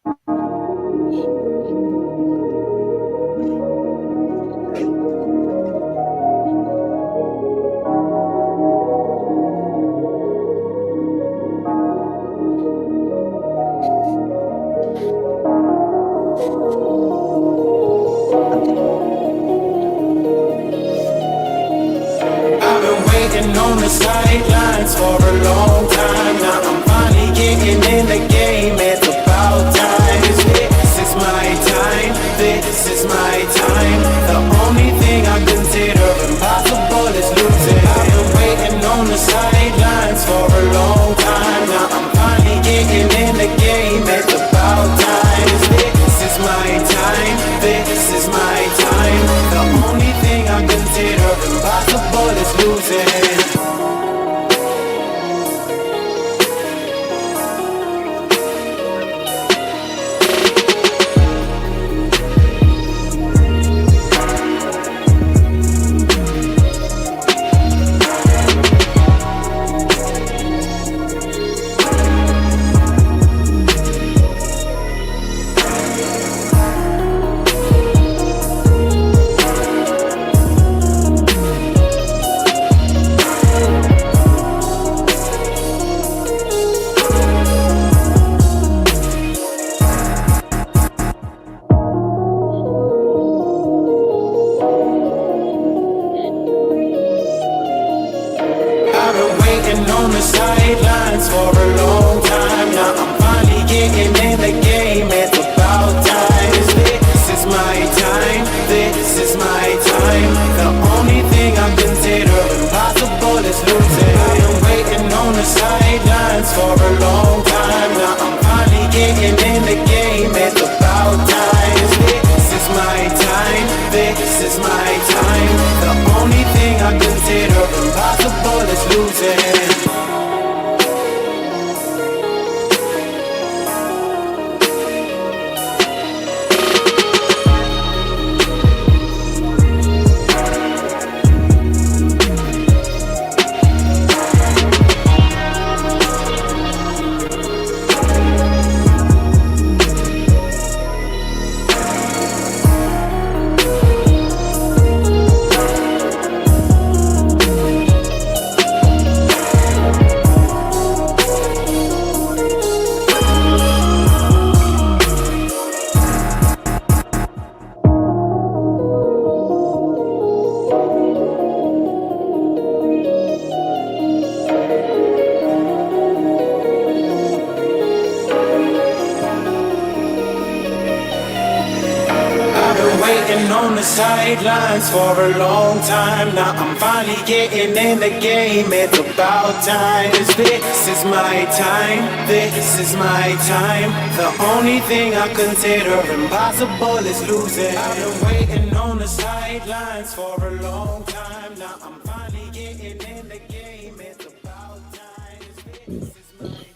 On the sidelines for a long time. Now I'm finally getting in the game. It's about time. This is my time. This is my time. The only thing I consider impossible is losing. I've been waiting on the sidelines for a long time. Now I'm finally getting in the game. It's about time. This is my time. This is my time. The only thing I consider impossible is losing. On the sidelines for a long time. Now I'm finally getting in the game. It's about time. This is my time. This is my time. The only thing I consider impossible is losing. I've been waiting on the sidelines for a long time. Now I'm finally getting in the game. It's about time. This is my time. This is my time. The only thing I consider impossible is losing. On the sidelines for a long time. Now I'm finally getting in the game. It's about time. This is my time. This is my time. The only thing I consider impossible is losing. I've been waiting on the sidelines for a long time. Now I'm finally getting in the game. It's about time. This is my time.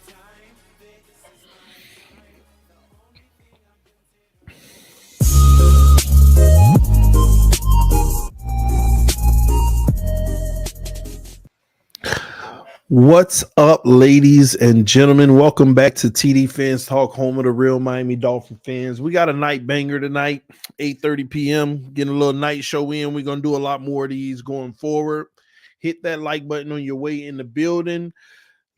What's up, ladies and gentlemen? Welcome back to TD Fans Talk, home of the real Miami Dolphin fans. We got a night banger tonight, 8:30 p.m. Getting a little night show in. We're going to do a lot more of these going forward. Hit that like button on your way in the building.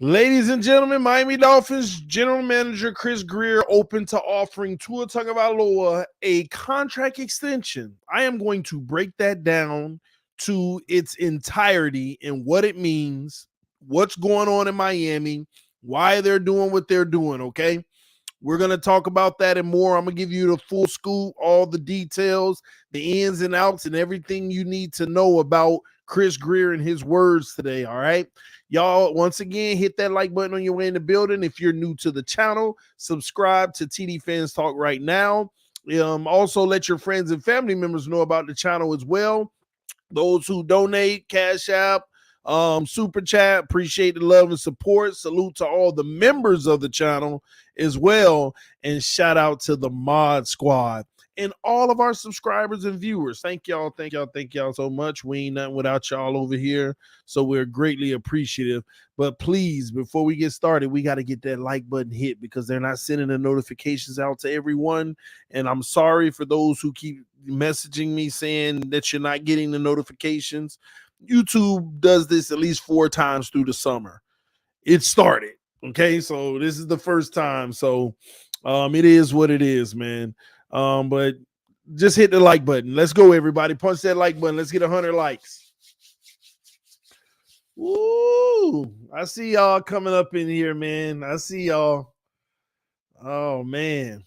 Ladies and gentlemen, Miami Dolphins General Manager Chris Grier open to offering Tua Tagovailoa a contract extension. I am going to break that down to its entirety and what it means, what's going on in Miami, why they're doing what they're doing, okay? We're going to talk about that and more. I'm going to give you the full scoop, all the details, the ins and outs, and everything you need to know about Chris Grier and his words today, all right? Y'all, once again, hit that like button on your way in the building. If you're new to the channel, subscribe to TD Fans Talk right now. Also, let your friends and family members know about the channel as well. Those who donate, Cash App, Super Chat, appreciate the love and support. Salute to all the members of the channel as well. And shout out to the Mod Squad. and all of our subscribers and viewers. Thank y'all so much. We ain't nothing without y'all over here, so we're greatly appreciative. But please, before we get started, we got to get that like button hit because they're not sending the notifications out to everyone. And I'm sorry for those who keep messaging me saying that you're not getting the notifications. YouTube does this at least 4 times through the summer. It started. Okay, so this is the first time. So it is what it is, man. But just hit the like button. Let's go, everybody. Punch that like button. Let's get 100 likes. Woo! I see y'all coming up in here, man. I see y'all. Oh, man.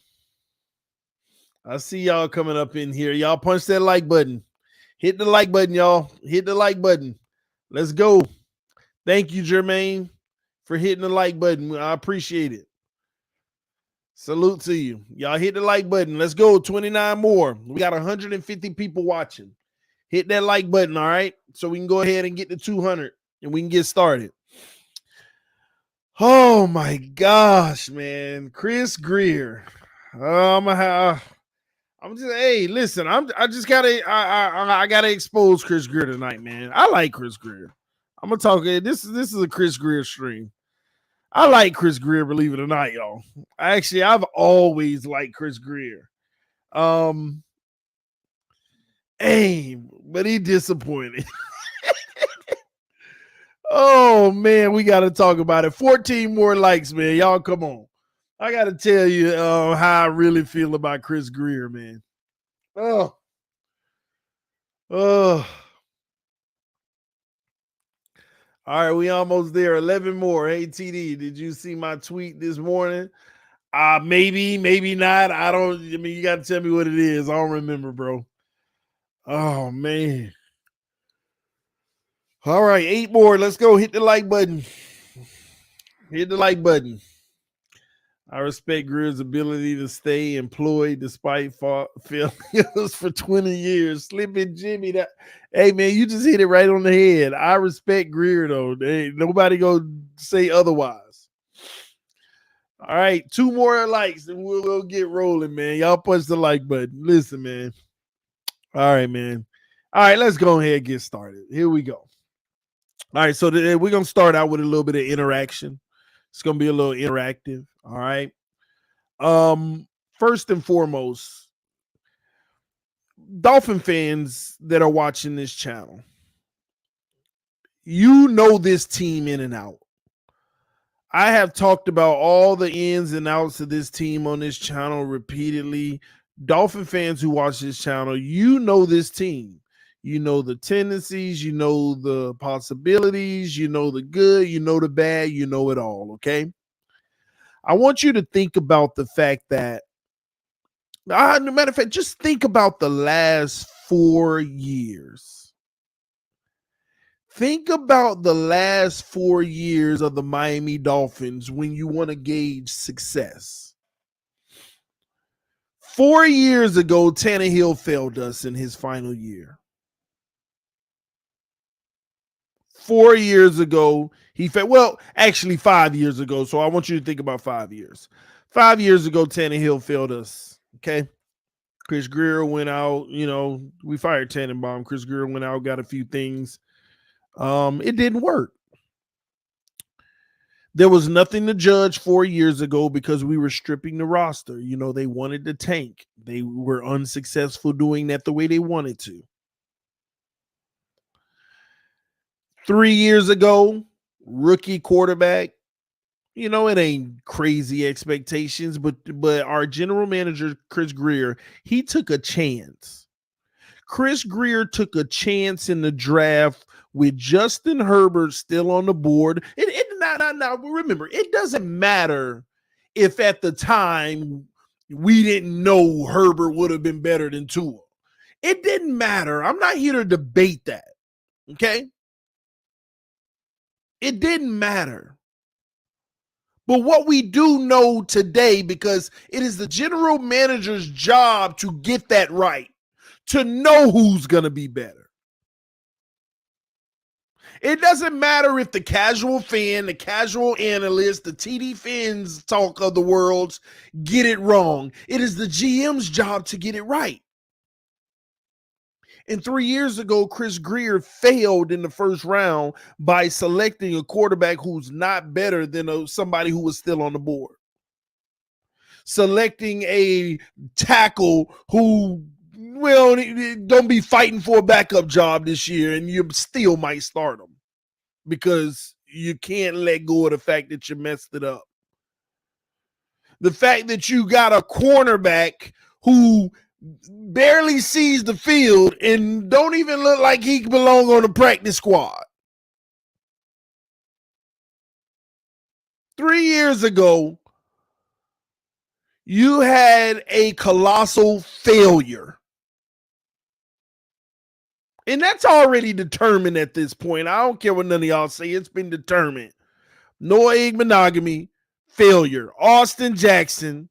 I see y'all coming up in here. Y'all punch that like button. Hit the like button, y'all. Hit the like button. Let's go. Thank you, Jermaine, for hitting the like button. I appreciate it. Salute to you. Y'all hit the like button. Let's go. 29 more. We got 150 people watching. Hit that like button, all right? So we can go ahead and get to 200 and we can get started. Oh, my gosh, man. Chris Grier. I'm just, hey, listen, I gotta expose Chris Grier tonight, man. I like Chris Grier. I'm gonna talk. This is a Chris Grier stream. I like Chris Grier, believe it or not, y'all. I've always liked Chris Grier. Hey, but he disappointed. Oh man, we gotta talk about it. 14 more likes, man. Y'all come on. I gotta tell you how I really feel about Chris Grier, man. Oh. All right, we almost there. 11 more. Hey, TD, did you see my tweet this morning? Maybe not. You got to tell me what it is. I don't remember, bro. Oh, man. All right, 8 more. Let's go. Hit the like button. Hit the like button. I respect Grier's ability to stay employed despite failures for 20 years. Slipping Jimmy, hey man, you just hit it right on the head. I respect Grier though. Nobody go say otherwise. All right, 2 more likes and we'll go get rolling, man. Y'all punch the like button. Listen, man. All right, man. All right, let's go ahead and get started. Here we go. All right, so we're gonna start out with a little bit of interaction. It's gonna be a little interactive. All right. First and foremost, Dolphin fans that are watching this channel, you know this team in and out. I have talked about all the ins and outs of this team on this channel repeatedly. Dolphin fans who watch this channel, you know this team. You know the tendencies, you know the possibilities, you know the good, you know the bad, you know it all, okay? I want you to think about the fact that, no matter of fact, just think about the last 4 years. Think about the last 4 years of the Miami Dolphins when you want to gauge success. 4 years ago, Tannehill failed us in his final year. 4 years ago, he failed. Well, actually 5 years ago. So I want you to think about 5 years. 5 years ago, Tannehill failed us. Okay. Chris Grier went out. You know, we fired Tannenbaum. Chris Grier went out, got a few things. It didn't work. There was nothing to judge 4 years ago because we were stripping the roster. You know, they wanted to tank. They were unsuccessful doing that the way they wanted to. 3 years ago, rookie quarterback, you know, it ain't crazy expectations, but our general manager, Chris Grier, he took a chance. Chris Grier took a chance in the draft with Justin Herbert still on the board. Now, remember, it doesn't matter if at the time we didn't know Herbert would have been better than Tua. It didn't matter. I'm not here to debate that, okay? It didn't matter. But what we do know today, because it is the general manager's job to get that right, to know who's going to be better. It doesn't matter if the casual fan, the casual analyst, the TD Fins talk of the worlds get it wrong. It is the GM's job to get it right. And 3 years ago, Chris Grier failed in the first round by selecting a quarterback who's not better than somebody who was still on the board. Selecting a tackle who, well, don't be fighting for a backup job this year, and you still might start him because you can't let go of the fact that you messed it up. The fact that you got a cornerback who barely sees the field and don't even look like he belong on the practice squad. 3 years ago, you had a colossal failure. And that's already determined at this point. I don't care what none of y'all say. It's been determined. Noah Igbenogany, failure. Austin Jackson,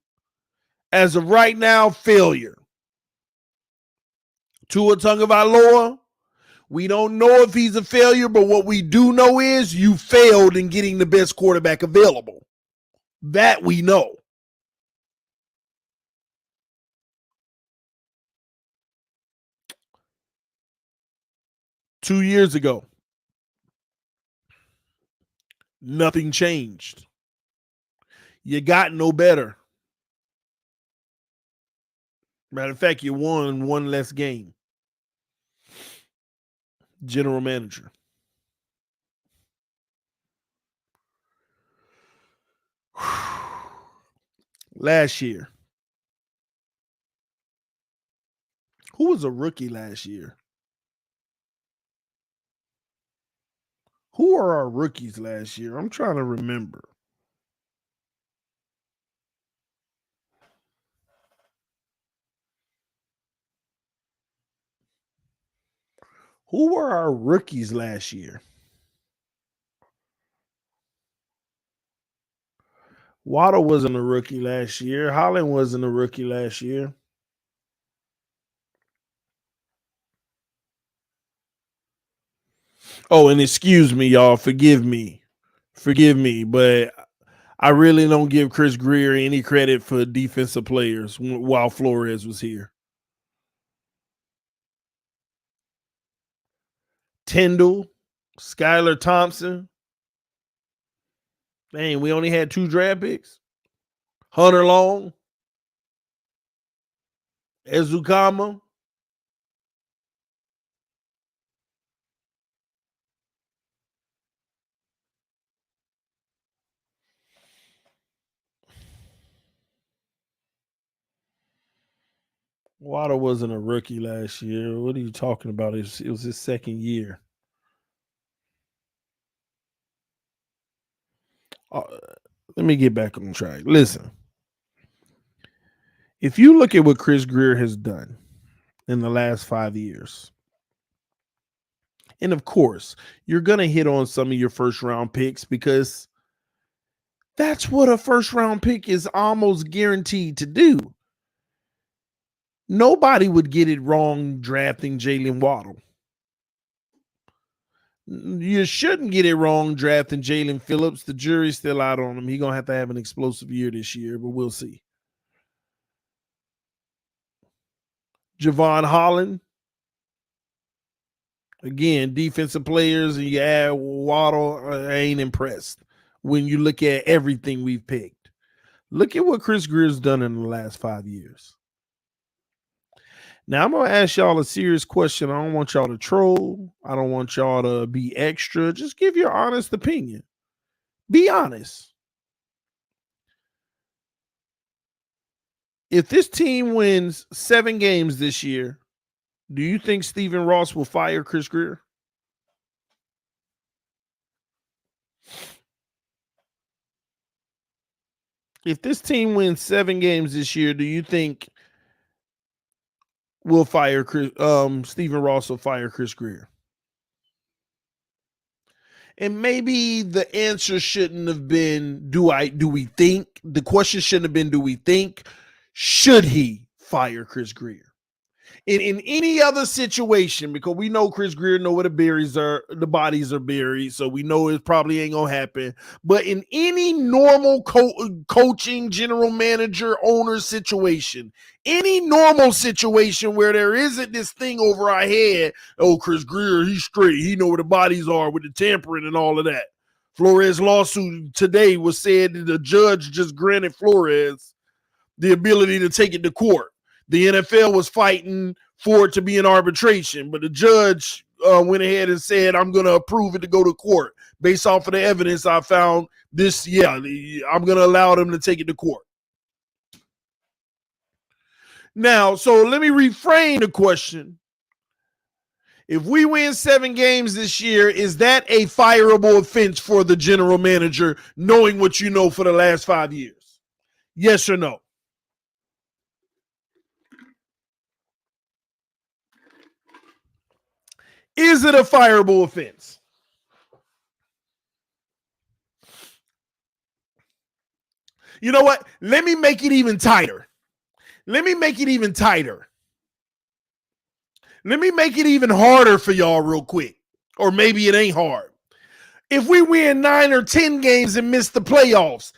as of right now, failure. Tua Tagovailoa, we don't know if he's a failure, but what we do know is you failed in getting the best quarterback available. That we know. Two years ago, nothing changed. You got no better. Matter of fact, you won one less game. General manager. Last year. Who was a rookie last year? Who are our rookies last year? I'm trying to remember. Who were our rookies last year? Waddle wasn't a rookie last year. Holland wasn't a rookie last year. Oh, and excuse me, y'all. Forgive me, but I really don't give Chris Grier any credit for defensive players while Flores was here. Tyndall, Skylar Thompson. Dang, we only had 2 draft picks. Hunter Long, Ezukama. Waddle wasn't a rookie last year. What are you talking about? It was his second year. Let me get back on track. Listen, if you look at what Chris Grier has done in the last 5 years, and of course, you're going to hit on some of your first round picks because that's what a first round pick is almost guaranteed to do. Nobody would get it wrong drafting Jalen Waddle. You shouldn't get it wrong drafting Jalen Phillips. The jury's still out on him. He's going to have an explosive year this year, but we'll see. Javon Holland. Again, defensive players, and you add Waddle, I ain't impressed when you look at everything we've picked. Look at what Chris Grier's done in the last 5 years. Now, I'm going to ask y'all a serious question. I don't want y'all to troll. I don't want y'all to be extra. Just give your honest opinion. Be honest. If this team wins 7 games this year, do you think Stephen Ross will fire Chris Grier? If this team wins 7 games this year, do you think will fire Stephen Ross will fire Chris Grier? And maybe the answer shouldn't have been do we think? The question shouldn't have been do we think? Should he fire Chris Grier? In any other situation, because we know Chris Grier know where the bodies are buried, so we know it probably ain't gonna happen. But in any normal coaching, general manager, owner situation, any normal situation where there isn't this thing over our head, oh, Chris Grier, he's straight, he know where the bodies are with the tampering and all of that. Flores lawsuit today was said that the judge just granted Flores the ability to take it to court. The NFL was fighting for it to be an arbitration, but the judge went ahead and said, I'm going to approve it to go to court. Based off of the evidence I found, I'm going to allow them to take it to court. Now, so let me reframe the question. If we win 7 games this year, is that a fireable offense for the general manager, knowing what you know for the last 5 years? Yes or no? Is it a fireable offense? You know what? Let me make it even tighter. Let me make it even harder for y'all real quick. Or maybe it ain't hard. If we win 9 or 10 games and miss the playoffs,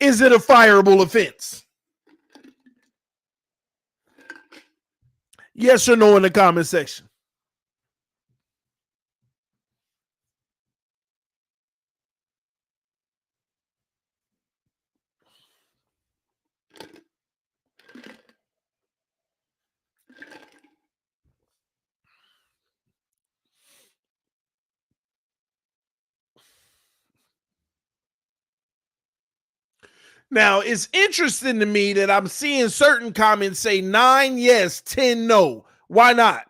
is it a fireable offense? Yes or no in the comment section. Now, it's interesting to me that I'm seeing certain comments say 9 yes, 10 no. Why not?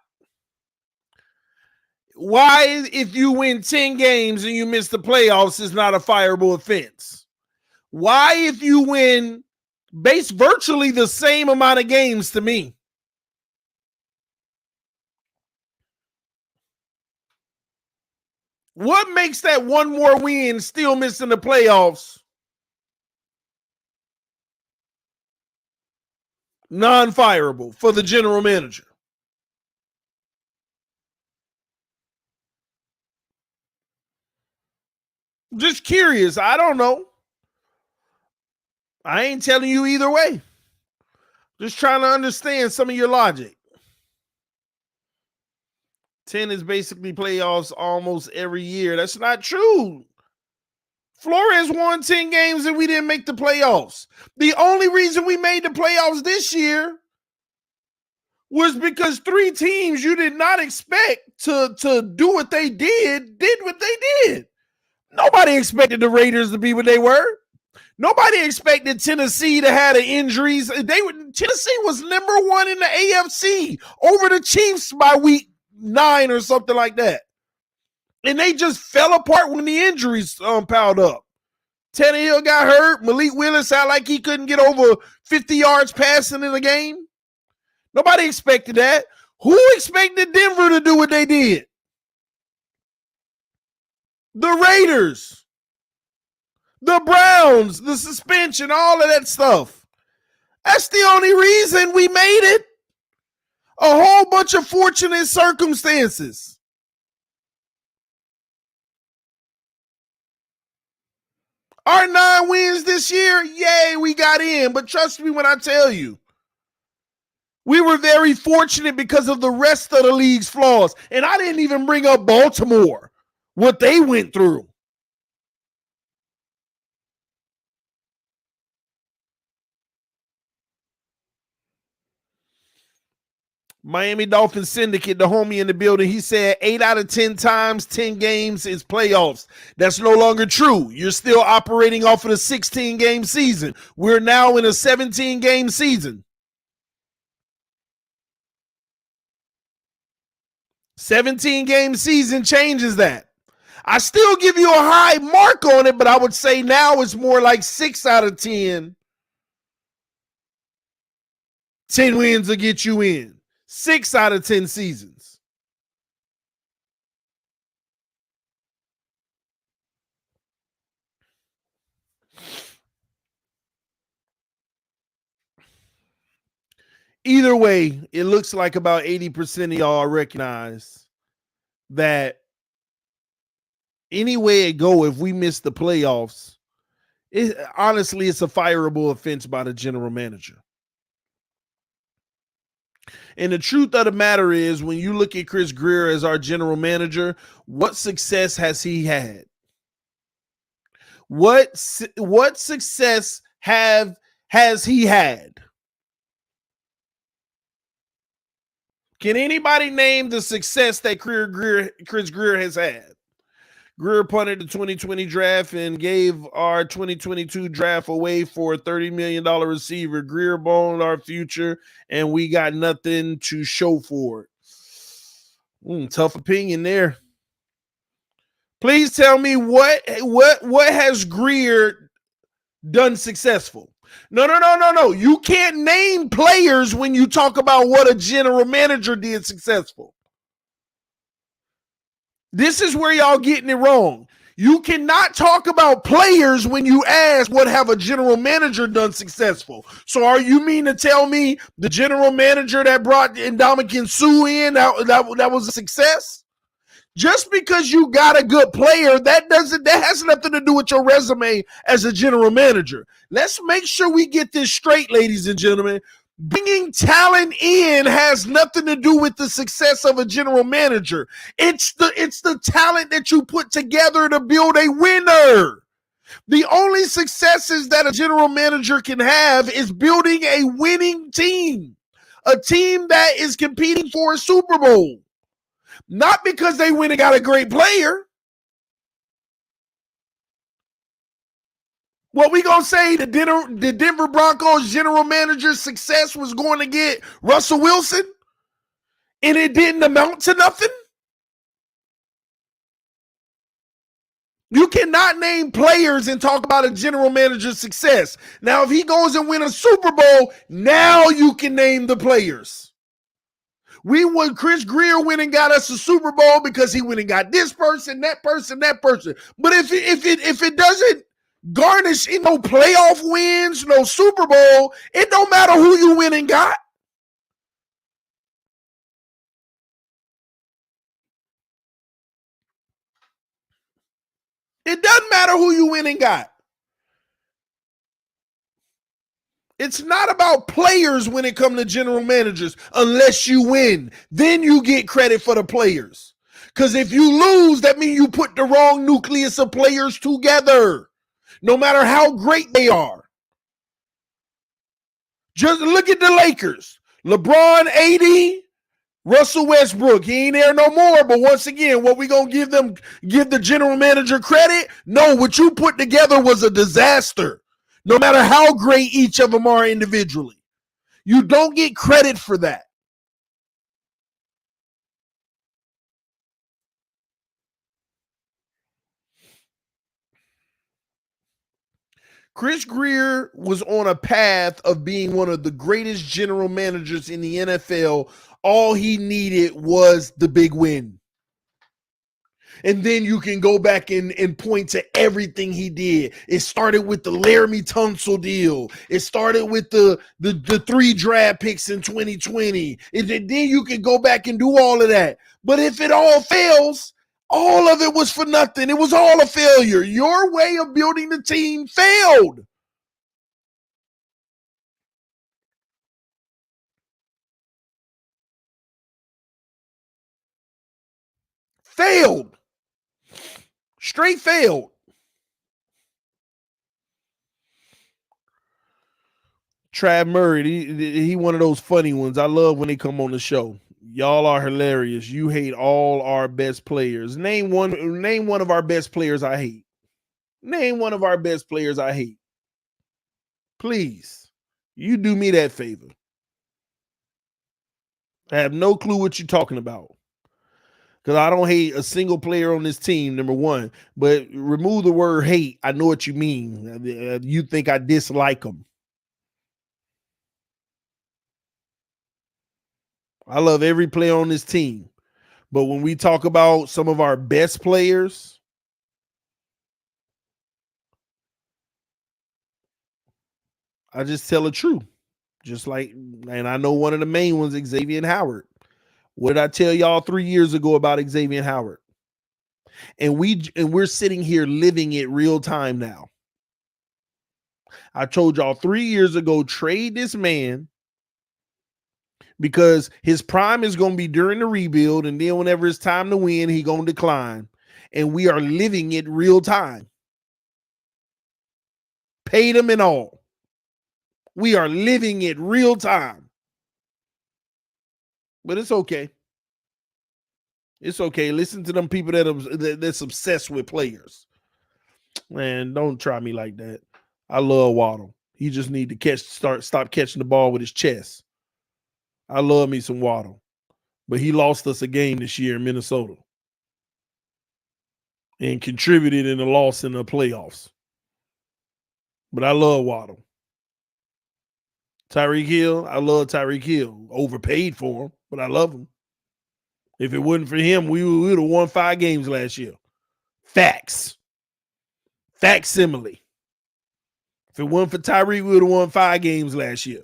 Why, if you win 10 games and you miss the playoffs, is not a fireable offense? Why, if you win virtually the same amount of games to me? What makes that one more win still missing the playoffs non-fireable for the general manager? Just curious. I don't know. I ain't telling you either way. Just trying to understand some of your logic. 10 is basically playoffs almost every year. That's not true. Flores won 10 games and we didn't make the playoffs. The only reason we made the playoffs this year was because 3 teams you did not expect to do what they did what they did. Nobody expected the Raiders to be what they were. Nobody expected Tennessee to have the injuries. Tennessee was number 1 in the AFC over the Chiefs by week 9 or something like that. And they just fell apart when the injuries piled up. Tannehill got hurt. Malik Willis sounded like he couldn't get over 50 yards passing in the game. Nobody expected that. Who expected Denver to do what they did? The Raiders, the Browns, the suspension, all of that stuff. That's the only reason we made it. A whole bunch of fortunate circumstances. Our 9 wins this year, yay, we got in. But trust me when I tell you, we were very fortunate because of the rest of the league's flaws. And I didn't even bring up Baltimore, what they went through. Miami Dolphins Syndicate, the homie in the building, he said 8 out of 10 times, 10 games is playoffs. That's no longer true. You're still operating off of the 16-game season. We're now in a 17-game season. 17-game season changes that. I still give you a high mark on it, but I would say now it's more like 6 out of 10. 10 wins will get you in. 6 out of 10 seasons. either way, it looks like about 80% of y'all recognize that any way it go, if we miss the playoffs, honestly, it's a fireable offense by the general manager. And the truth of the matter is, when you look at Chris Grier as our general manager, what success has he had? What success has he had? Can anybody name the success that Chris Grier has had? Grier punted the 2020 draft and gave our 2022 draft away for a $30 million receiver. Grier boned our future, and we got nothing to show for it. Tough opinion there. Please tell me what has Grier done successful? No. You can't name players when you talk about what a general manager did successful. This is where y'all getting it wrong. You cannot talk about players when you ask what have a general manager done successful. So are you mean to tell me the general manager that brought Ndamukong Suh in, that was a success? Just because you got a good player, that has nothing to do with your resume as a general manager. Let's make sure we get this straight, ladies and gentlemen. Bringing talent in has nothing to do with the success of a general manager. It's the talent that you put together to build a winner. The only successes that a general manager can have is building a winning team, a team that is competing for a Super Bowl. Not because they went and got a great player. What we gonna say, the Denver Broncos general manager's success was going to get Russell Wilson, and it didn't amount to nothing? You cannot name players and talk about a general manager's success. Now, if he goes and win a Super Bowl, now you can name the players. Chris Grier went and got us a Super Bowl because he went and got this person, that person, that person. But if it doesn't garnish no playoff wins, no Super Bowl, it don't matter who you went and got. It doesn't matter who you went and got. It's not about players when it comes to general managers unless you win. Then you get credit for the players. Because if you lose, that means you put the wrong nucleus of players together, no matter how great they are. Just look at the Lakers. LeBron, AD, Russell Westbrook. He ain't there no more. But once again, what we going to give the general manager credit? No, what you put together was a disaster. No matter how great each of them are individually. You don't get credit for that. Chris Grier was on a path of being one of the greatest general managers in the NFL. All he needed was the big win. And then you can go back and point to everything he did. It started with the Laramie Tunsil deal. It started with the 3 draft picks in 2020. And then you can go back and do all of that. But if it all fails, all of it was for nothing. It was all a failure. Your way of building the team failed. Failed. Straight failed. Trav Murray, he one of those funny ones. I love when they come on the show. Y'all are hilarious. You hate all our best players. Name one of our best players I hate. Name one of our best players I hate. Please. You do me that favor. I have no clue what you're talking about. Because I don't hate a single player on this team, number one. But remove the word hate. I know what you mean. You think I dislike them. I love every player on this team. But when we talk about some of our best players, I just tell the truth. Just like, and I know one of the main ones, Xavier Howard. What did I tell y'all 3 years ago about Xavier Howard? And we're sitting here living it real time now. I told y'all 3 years ago, trade this man because his prime is going to be during the rebuild, and then whenever it's time to win, he going to decline. And we are living it real time. Paid him and all. We are living it real time. But it's okay. It's okay. Listen to them people that's obsessed with players. Man, don't try me like that. I love Waddle. He just need to stop catching the ball with his chest. I love me some Waddle. But he lost us a game this year in Minnesota and contributed in the loss in the playoffs. But I love Waddle. Tyreek Hill, I love Tyreek Hill. Overpaid for him, but I love him. If it wasn't for him, we would have won 5 games last year. Facts. Facsimile. If it wasn't for Tyreek, we would have won 5 games last year.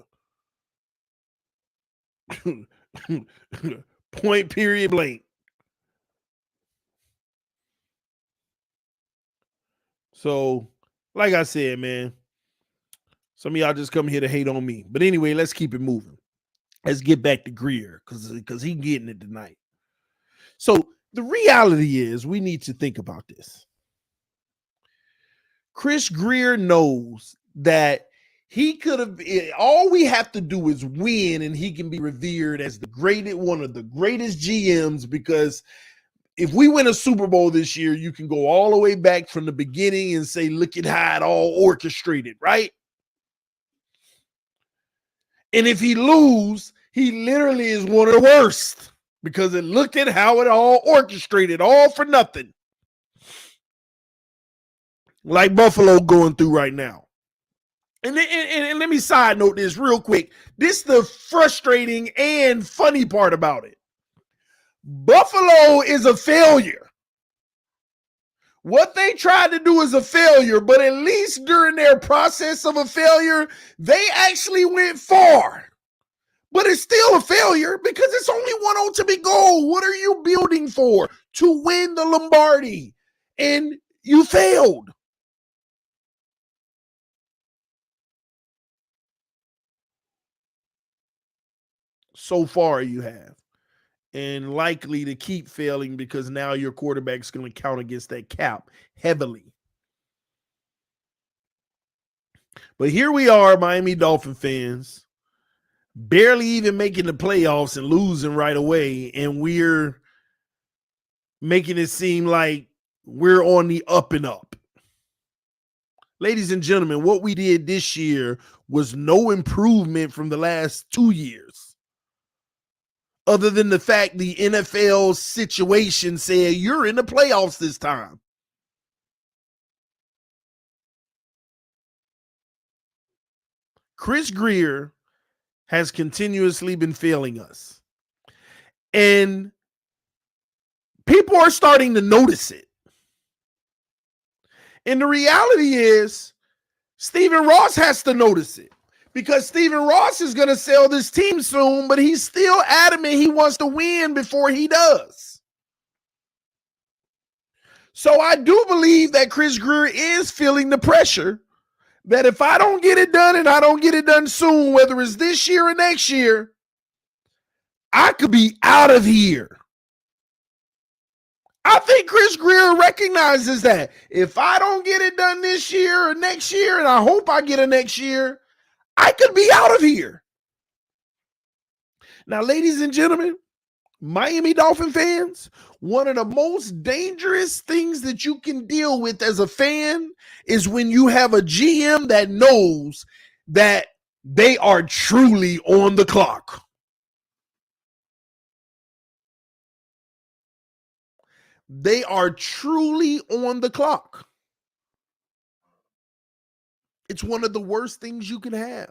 Point, period, blank. So, like I said, man, some of y'all just come here to hate on me. But anyway, let's keep it moving. Let's get back to Grier because he's getting it tonight. So the reality is we need to think about this. Chris Grier knows that he could have, all we have to do is win and he can be revered as one of the greatest GMs, because if we win a Super Bowl this year, you can go all the way back from the beginning and say, look at how it all orchestrated, right? And if he lose, he literally is one of the worst, because it looked at how it all orchestrated, all for nothing. Like Buffalo going through right now. And let me side note this real quick. This is the frustrating and funny part about it. Buffalo is a failure. What they tried to do is a failure, but at least during their process of a failure, they actually went far. But it's still a failure because it's only one ultimate goal. What are you building for? To win the Lombardi. And you failed. So far you have. And likely to keep failing because now your quarterback's going to count against that cap heavily. But here we are, Miami Dolphin fans, barely even making the playoffs and losing right away. And we're making it seem like we're on the up and up. Ladies and gentlemen, what we did this year was no improvement from the last 2 years. Other than the fact the NFL situation said you're in the playoffs this time. Chris Grier has continuously been failing us. And people are starting to notice it. And the reality is, Stephen Ross has to notice it. Because Stephen Ross is going to sell this team soon, but he's still adamant he wants to win before he does. So I do believe that Chris Grier is feeling the pressure that if I don't get it done and I don't get it done soon, whether it's this year or next year, I could be out of here. I think Chris Grier recognizes that if I don't get it done this year or next year, and I hope I get it next year, I could be out of here. Now, ladies and gentlemen, Miami Dolphin fans, one of the most dangerous things that you can deal with as a fan is when you have a GM that knows that they are truly on the clock. They are truly on the clock. It's one of the worst things you can have.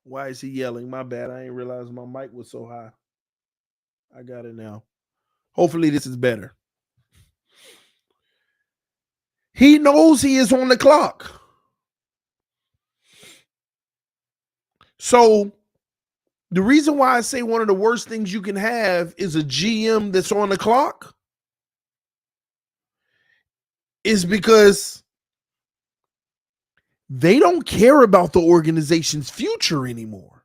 Why is he yelling? My bad. I didn't realize my mic was so high. I got it now. Hopefully this is better. He knows he is on the clock. So the reason why I say one of the worst things you can have is a GM that's on the clock is because they don't care about the organization's future anymore.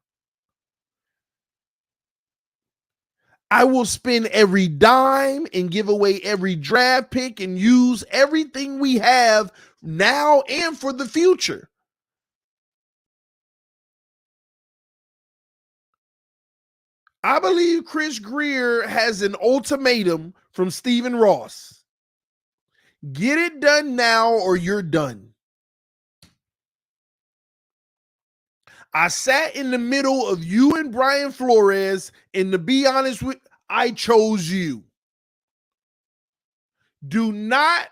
I will spend every dime and give away every draft pick and use everything we have now and for the future. I believe Chris Grier has an ultimatum from Stephen Ross. Get it done now or you're done. I sat in the middle of you and Brian Flores, and to be honest with, I chose you. Do not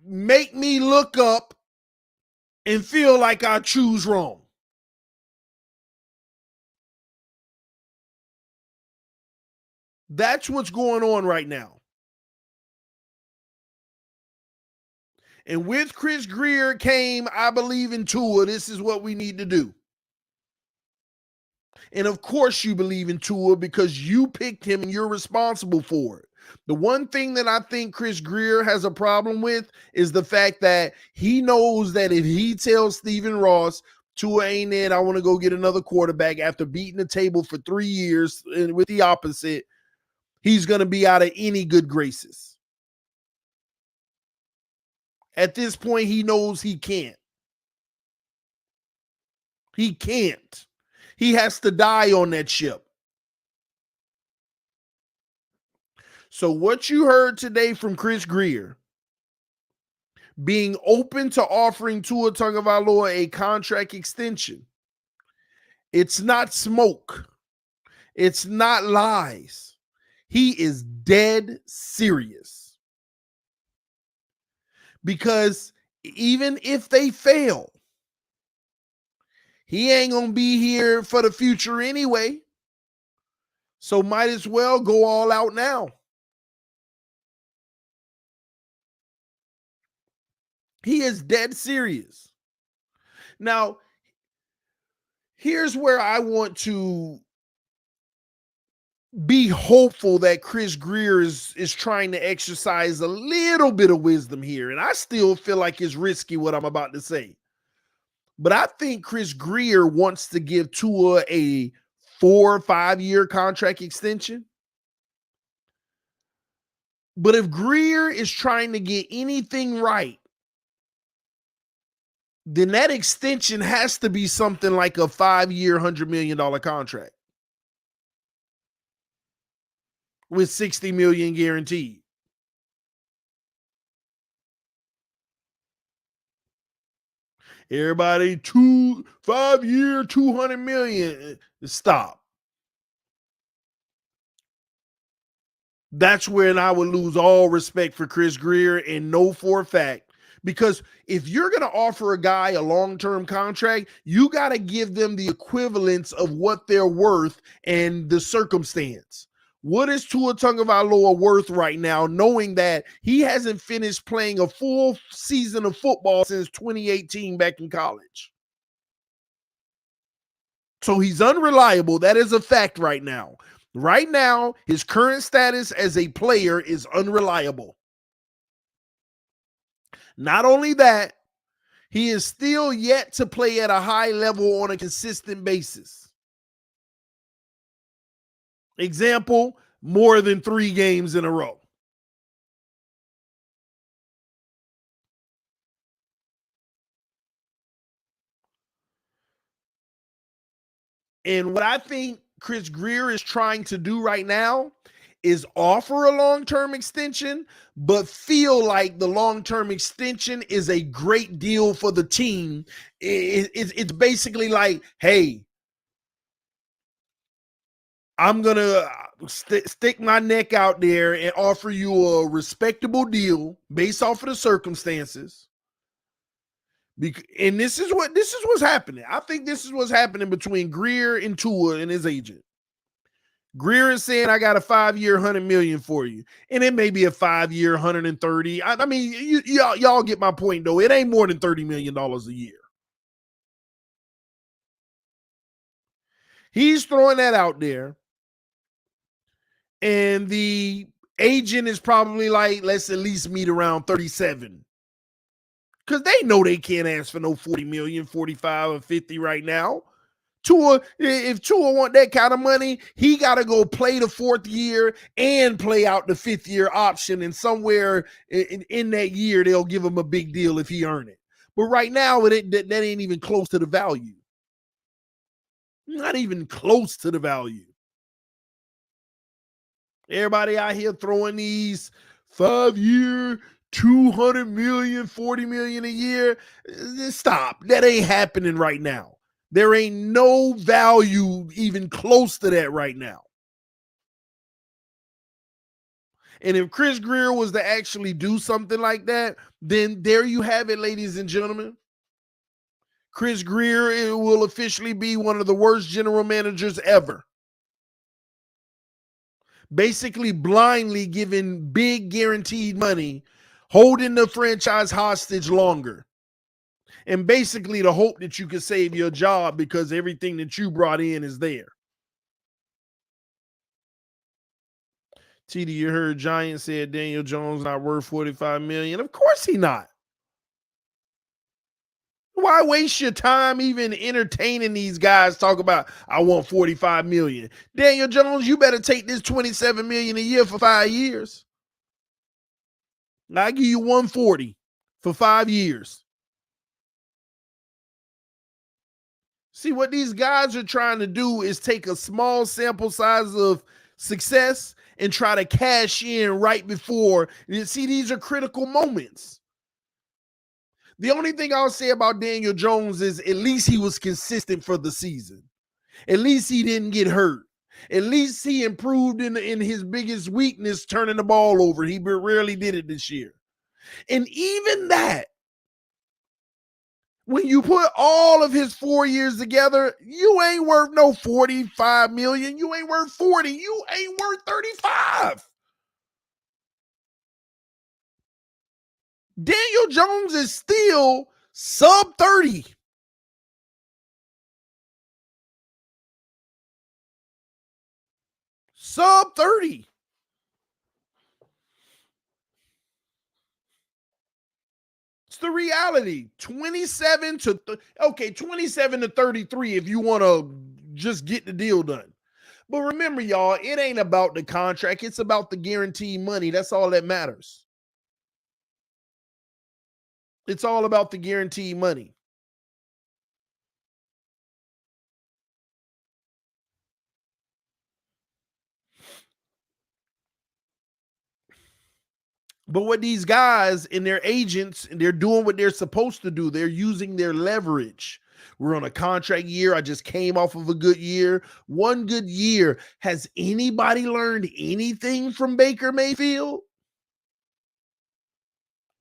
make me look up and feel like I choose wrong. That's what's going on right now. And with Chris Grier came, I believe in Tua. This is what we need to do. And of course you believe in Tua because you picked him and you're responsible for it. The one thing that I think Chris Grier has a problem with is the fact that he knows that if he tells Stephen Ross, Tua ain't it, I want to go get another quarterback after beating the table for 3 years and with the opposite, he's going to be out of any good graces. At this point, he knows he can't. He can't. He has to die on that ship. So what you heard today from Chris Grier, being open to offering Tua Tagovailoa a contract extension, it's not smoke. It's not lies. He is dead serious. Because even if they fail, he ain't going to be here for the future anyway. So might as well go all out now. He is dead serious. Now, here's where I want to be hopeful that Chris Grier is trying to exercise a little bit of wisdom here. And I still feel like it's risky what I'm about to say. But I think Chris Grier wants to give Tua a 4 or 5 year contract extension. But if Grier is trying to get anything right, then that extension has to be something like a 5 year, $100 million contract with $60 million guaranteed. Everybody, 5 year, $200 million. Stop. That's when I would lose all respect for Chris Grier and know for a fact. Because if you're going to offer a guy a long-term contract, you got to give them the equivalence of what they're worth and the circumstance. What is Tua Tagovailoa worth right now, knowing that he hasn't finished playing a full season of football since 2018 back in college? So he's unreliable. That is a fact right now. Right now, his current status as a player is unreliable. Not only that, he is still yet to play at a high level on a consistent basis. Example, more than 3 games in a row. And what I think Chris Grier is trying to do right now is offer a long-term extension, but feel like the long-term extension is a great deal for the team. It's basically like, hey, I'm going to stick my neck out there and offer you a respectable deal based off of the circumstances. And this is what's happening. I think this is what's happening between Grier and Tua and his agent. Grier is saying, I got a 5 year, $100 million for you. And it may be a 5 year, 130. I mean, y'all get my point, though. It ain't more than $30 million a year. He's throwing that out there. And the agent is probably like, let's at least meet around 37. Because they know they can't ask for no 40 million, 45 or 50 right now. If Tua want that kind of money, he got to go play the fourth year and play out the fifth year option. And somewhere in that year, they'll give him a big deal if he earn it. But right now, that ain't even close to the value. Not even close to the value. Everybody out here throwing these 5-year, 200 million, 40 million a year. Stop. That ain't happening right now. There ain't no value even close to that right now. And if Chris Grier was to actually do something like that, then there you have it, ladies and gentlemen. Chris Grier will officially be one of the worst general managers ever. Basically blindly giving big guaranteed money, holding the franchise hostage longer. And basically the hope that you can save your job because everything that you brought in is there. TD, you heard Giant said Daniel Jones not worth 45 million. Of course he not. Why waste your time even entertaining these guys talk about, I want 45 million. Daniel Jones, you better take this 27 million a year for 5 years. I give you 140 for 5 years. See, what these guys are trying to do is take a small sample size of success and try to cash in right before. You see, these are critical moments. The only thing I'll say about Daniel Jones is at least he was consistent for the season. At least he didn't get hurt. At least he improved in his biggest weakness, turning the ball over. He rarely did it this year. And even that, when you put all of his 4 years together, you ain't worth no 45 million. You ain't worth 40. You ain't worth 35. Daniel Jones is still sub 30. Sub 30. It's the reality. 27 to 33 if you want to just get the deal done. But remember, y'all, it ain't about the contract. It's about the guaranteed money. That's all that matters. It's all about the guaranteed money. But what these guys and their agents, they're doing what they're supposed to do. They're using their leverage. We're on a contract year. I just came off of a good year. One good year. Has anybody learned anything from Baker Mayfield?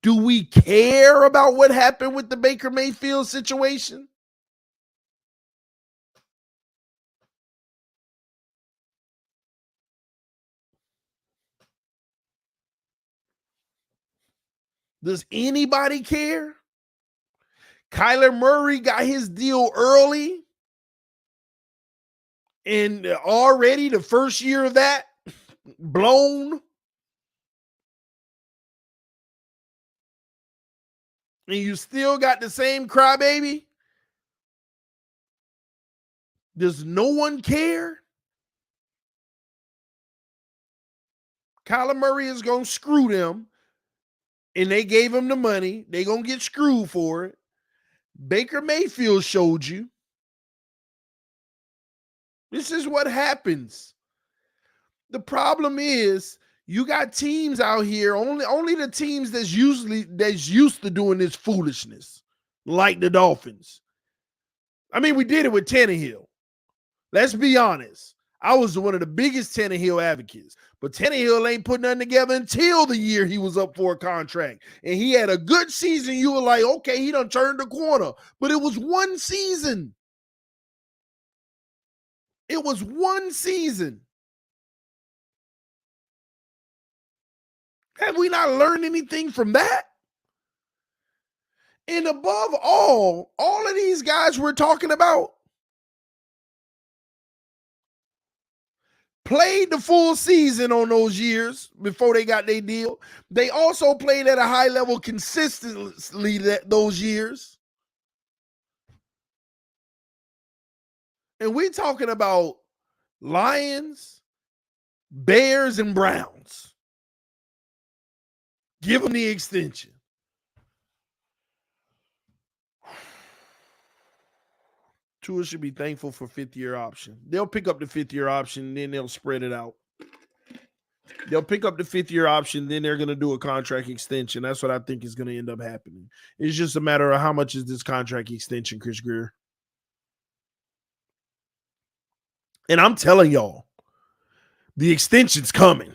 Do we care about what happened with the Baker Mayfield situation? Does anybody care? Kyler Murray got his deal early. And already the first year of that, blown. And you still got the same crybaby? Does no one care? Kyler Murray is going to screw them. And they gave him the money. They're going to get screwed for it. Baker Mayfield showed you. This is what happens. The problem is you got teams out here, only the teams that's used to doing this foolishness, like the Dolphins. I mean, we did it with Tannehill. Let's be honest. I was one of the biggest Tannehill advocates, but Tannehill ain't put nothing together until the year he was up for a contract. And he had a good season. You were like, okay, he done turned the corner. But it was one season. It was one season. Have we not learned anything from that? And above all of these guys we're talking about, played the full season on those years before they got their deal. They also played at a high level consistently those years. And we're talking about Lions, Bears, and Browns. Give them the extension. Tua should be thankful for fifth-year option. They'll pick up the fifth-year option, then they'll spread it out. They'll pick up the fifth-year option, then they're going to do a contract extension. That's what I think is going to end up happening. It's just a matter of how much is this contract extension, Chris Grier. And I'm telling y'all, the extension's coming.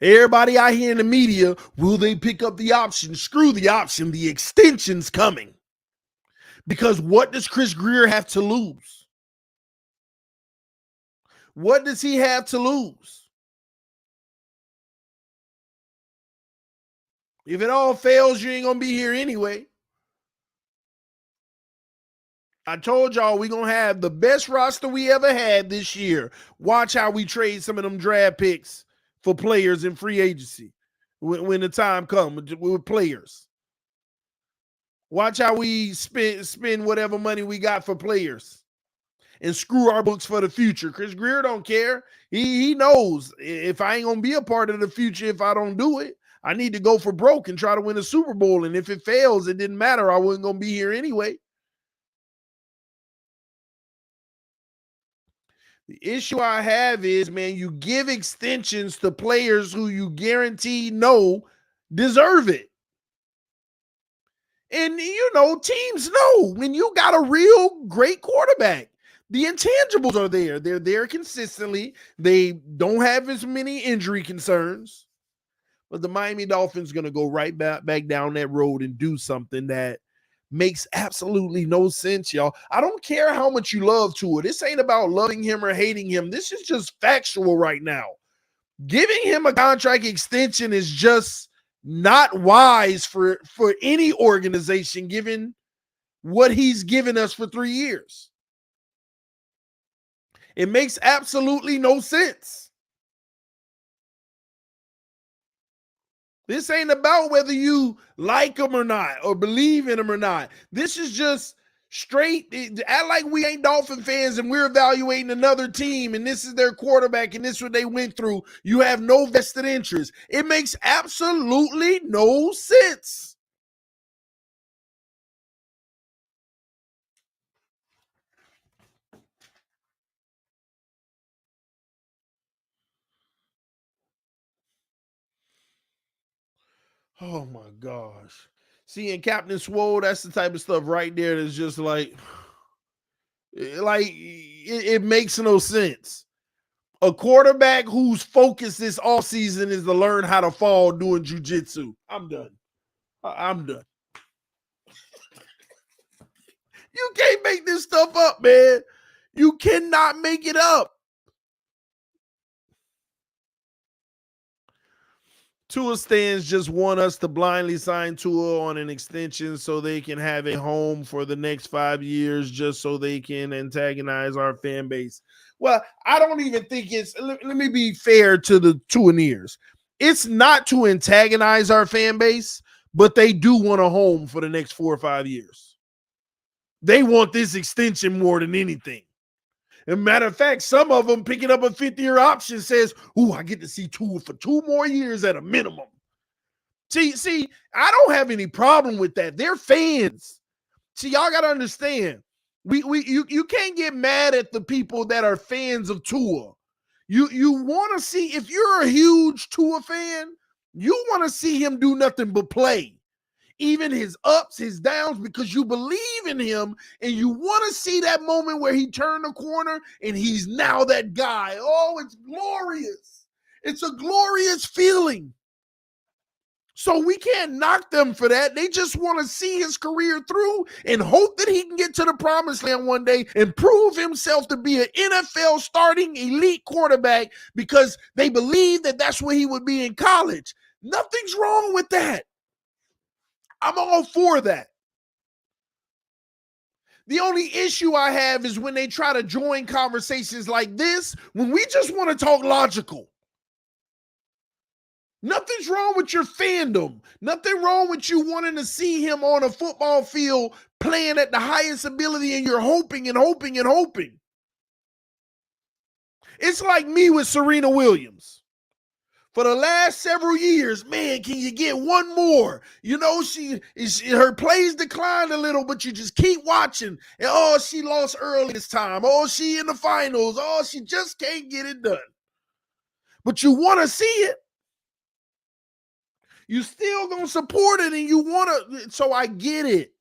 Everybody out here in the media, will they pick up the option? Screw the option. The extension's coming. Because what does Chris Grier have to lose? What does he have to lose? If it all fails, you ain't going to be here anyway. I told y'all we're going to have the best roster we ever had this year. Watch how we trade some of them draft picks for players in free agency when the time comes with players. Watch how we spend whatever money we got for players and screw our books for the future. Chris Grier don't care. He knows if I ain't going to be a part of the future if I don't do it. I need to go for broke and try to win a Super Bowl. And if it fails, it didn't matter. I wasn't going to be here anyway. The issue I have is, man, you give extensions to players who you guarantee deserve it. And, teams know when you got a real great quarterback. The intangibles are there. They're there consistently. They don't have as many injury concerns. But the Miami Dolphins are going to go right back down that road and do something that makes absolutely no sense, y'all. I don't care how much you love Tua. This ain't about loving him or hating him. This is just factual right now. Giving him a contract extension is just not wise for any organization given what he's given us for 3 years. It makes absolutely no sense. This ain't about whether you like him or not or believe in him or not. This is just straight. Act like we ain't Dolphin fans and we're evaluating another team and this is their quarterback and this is what they went through. You have no vested interest. It makes absolutely no sense. Oh my gosh. See, in Captain Swole, that's the type of stuff right there that's just like it makes no sense. A quarterback whose focus this offseason is to learn how to fall doing jiu-jitsu. I'm done. I'm done. You can't make this stuff up, man. You cannot make it up. Tua stands just want us to blindly sign Tua on an extension so they can have a home for the next 5 years just so they can antagonize our fan base. Well, I don't even think it's – let me be fair to the Tuaneers. It's not to antagonize our fan base, but they do want a home for the next 4 or 5 years. They want this extension more than anything. As a matter of fact, some of them picking up a 5th-year option says, "Ooh, I get to see Tua for 2 more years at a minimum." See, I don't have any problem with that. They're fans. See, y'all got to understand. You can't get mad at the people that are fans of Tua. You want to see, if you're a huge Tua fan, you want to see him do nothing but play. Even his ups, his downs, because you believe in him and you want to see that moment where he turned the corner and he's now that guy. Oh, it's glorious. It's a glorious feeling. So we can't knock them for that. They just want to see his career through and hope that he can get to the promised land one day and prove himself to be an NFL starting elite quarterback because they believe that that's where he would be in college. Nothing's wrong with that. I'm all for that. The only issue I have is when they try to join conversations like this, when we just want to talk logical. Nothing's wrong with your fandom. Nothing wrong with you wanting to see him on a football field playing at the highest ability, and you're hoping and hoping and hoping. It's like me with Serena Williams. For the last several years, man, can you get one more? You know, her plays declined a little, but you just keep watching. And oh, she lost early this time. Oh, she in the finals. Oh, she just can't get it done. But you want to see it. You still gonna support it, and you want to. So I get it.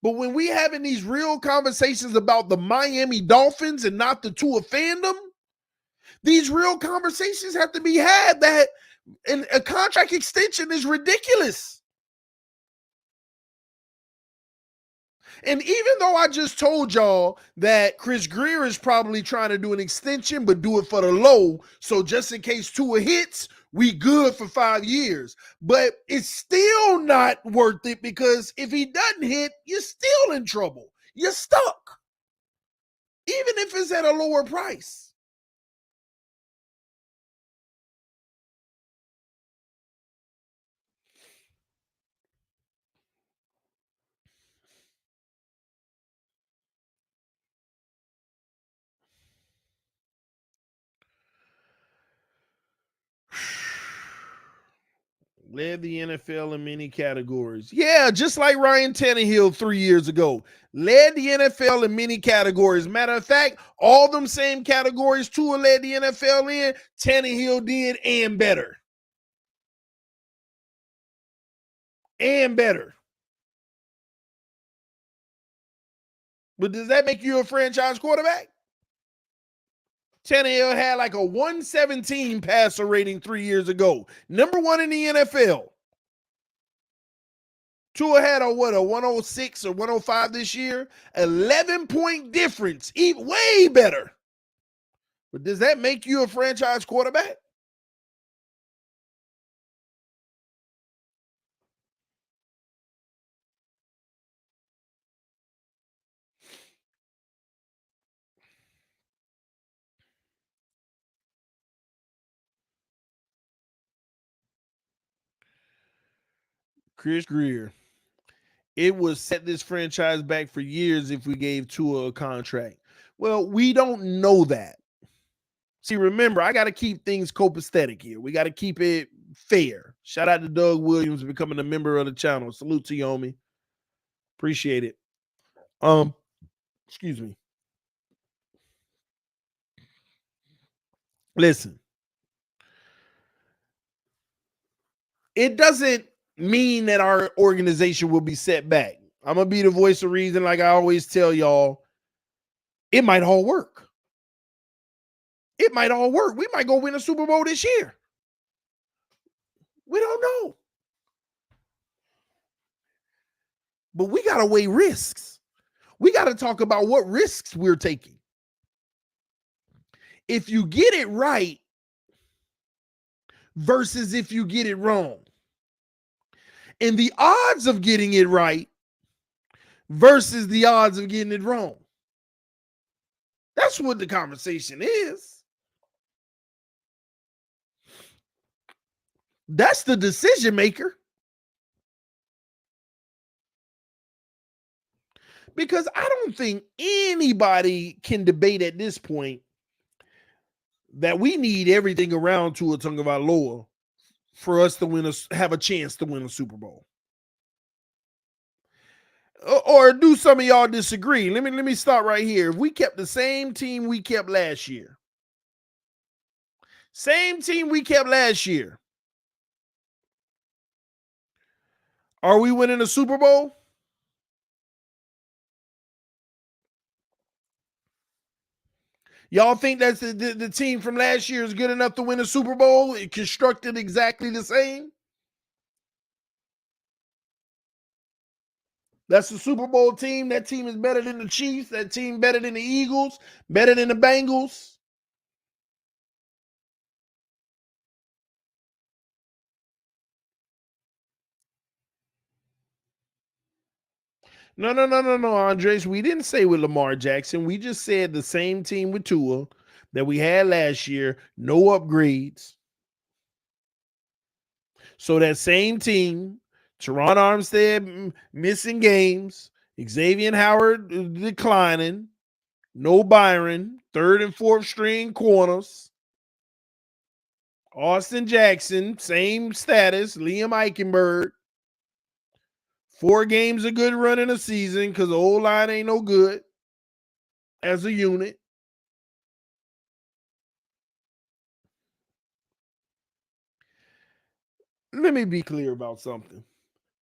But when we having these real conversations about the Miami Dolphins and not the Tua fandom, these real conversations have to be had. That and a contract extension is ridiculous. And even though I just told y'all that Chris Grier is probably trying to do an extension, but do it for the low, so just in case Tua hits, we good for 5 years. But it's still not worth it, because if he doesn't hit, you're still in trouble. You're stuck. Even if it's at a lower price. Led the NFL in many categories. Yeah, just like Ryan Tannehill 3 years ago. Led the NFL in many categories. Matter of fact, all them same categories Tua led the NFL in, Tannehill did, and better. And better. But does that make you a franchise quarterback? Tannehill had like a 117 passer rating 3 years ago. Number 1 in the NFL. Tua had a 106 or 105 this year. 11-point difference. Way better. But does that make you a franchise quarterback? Chris Grier. It would set this franchise back for years if we gave Tua a contract. Well, we don't know that. See, remember, I got to keep things copacetic here. We got to keep it fair. Shout out to Doug Williams becoming a member of the channel. Salute to you, homie. Appreciate it. Excuse me. Listen. It doesn't mean that our organization will be set back. I'm going to be the voice of reason, like I always tell y'all. It might all work. It might all work. We might go win a Super Bowl this year. We don't know. But we got to weigh risks. We got to talk about what risks we're taking. If you get it right versus if you get it wrong. And the odds of getting it right versus the odds of getting it wrong. That's what the conversation is. That's the decision maker. Because I don't think anybody can debate at this point that we need everything around Tua Tagovailoa for us to have a chance to win a Super Bowl. Or do some of y'all disagree? Let me start right here. If we kept the same team we kept last year, are we winning a Super Bowl? Y'all think that's the team from last year is good enough to win a Super Bowl? It constructed exactly the same? That's the Super Bowl team. That team is better than the Chiefs. That team better than the Eagles. Better than the Bengals. No, Andres. We didn't say with Lamar Jackson. We just said the same team with Tua that we had last year. No upgrades. So that same team, Teron Armstead missing games, Xavier Howard declining, no Byron, third and fourth string corners, Austin Jackson, same status, Liam Eichenberg. 4 games a good run in a season because the old line ain't no good as a unit. Let me be clear about something.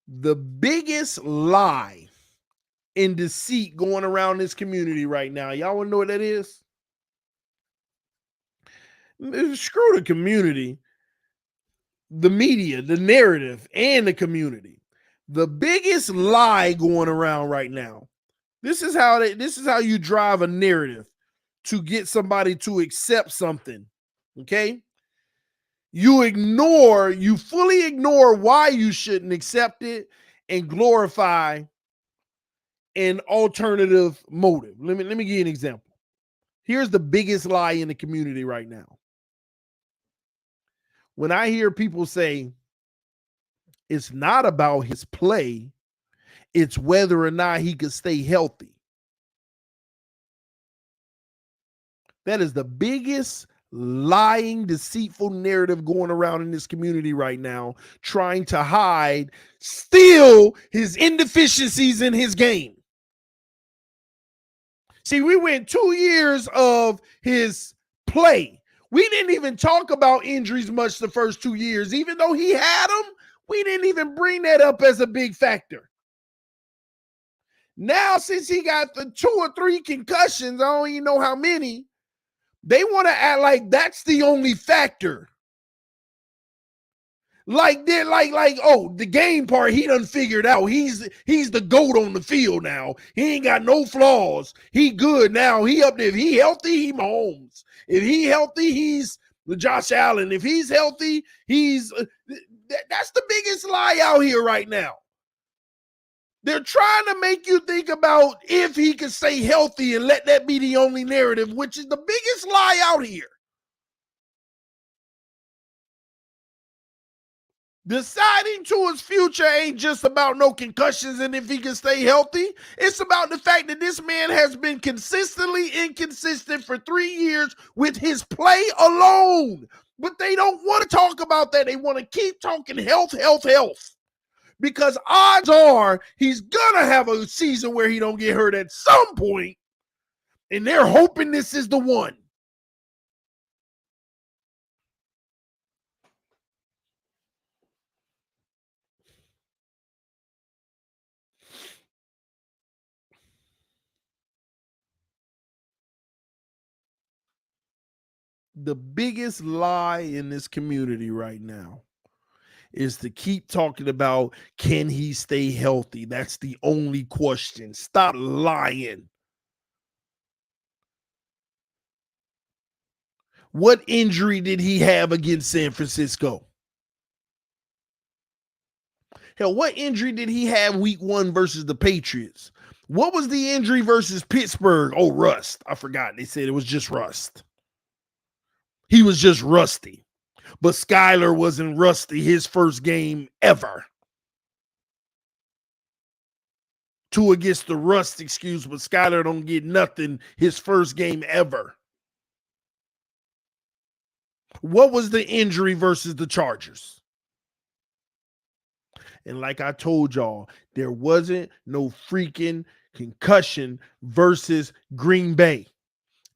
The biggest lie and deceit going around this community right now, y'all want to know what that is? Screw the community, the media, the narrative, and the community. The biggest lie going around right now. This is how you drive a narrative to get somebody to accept something. Okay? You fully ignore why you shouldn't accept it and glorify an alternative motive. Let me give you an example. Here's the biggest lie in the community right now. When I hear people say it's not about his play, it's whether or not he could stay healthy. That is the biggest lying, deceitful narrative going around in this community right now, trying to hide still his indeficiencies in his game. See, we went 2 years of his play. We didn't even talk about injuries much the first 2 years. Even though he had them, we didn't even bring that up as a big factor. Now, since he got the 2 or 3 concussions, I don't even know how many, they want to act like that's the only factor. Like they're like, oh, the game part he done figured out. He's the GOAT on the field now. He ain't got no flaws. He good now. He up there. If he healthy, he Mahomes. If he healthy, he's Josh Allen. If he's healthy, he's that's the biggest lie out here right now. They're trying to make you think about if he can stay healthy and let that be the only narrative, which is the biggest lie out here. Deciding to his future ain't just about no concussions and if he can stay healthy. It's about the fact that this man has been consistently inconsistent for 3 years with his play alone. But they don't want to talk about that. They want to keep talking health. Because odds are he's going to have a season where he don't get hurt at some point, and they're hoping this is the one. The biggest lie in this community right now is to keep talking about, can he stay healthy? That's the only question. Stop lying. What injury did he have against San Francisco? Hell, what injury did he have week 1 versus the Patriots? What was the injury versus Pittsburgh? Oh, rust. I forgot. They said it was just rust. He was just rusty. But Skyler wasn't rusty his first game ever. Tua gets the rust excuse, but Skyler don't get nothing his first game ever. What was the injury versus the Chargers? And like I told y'all, there wasn't no freaking concussion versus Green Bay.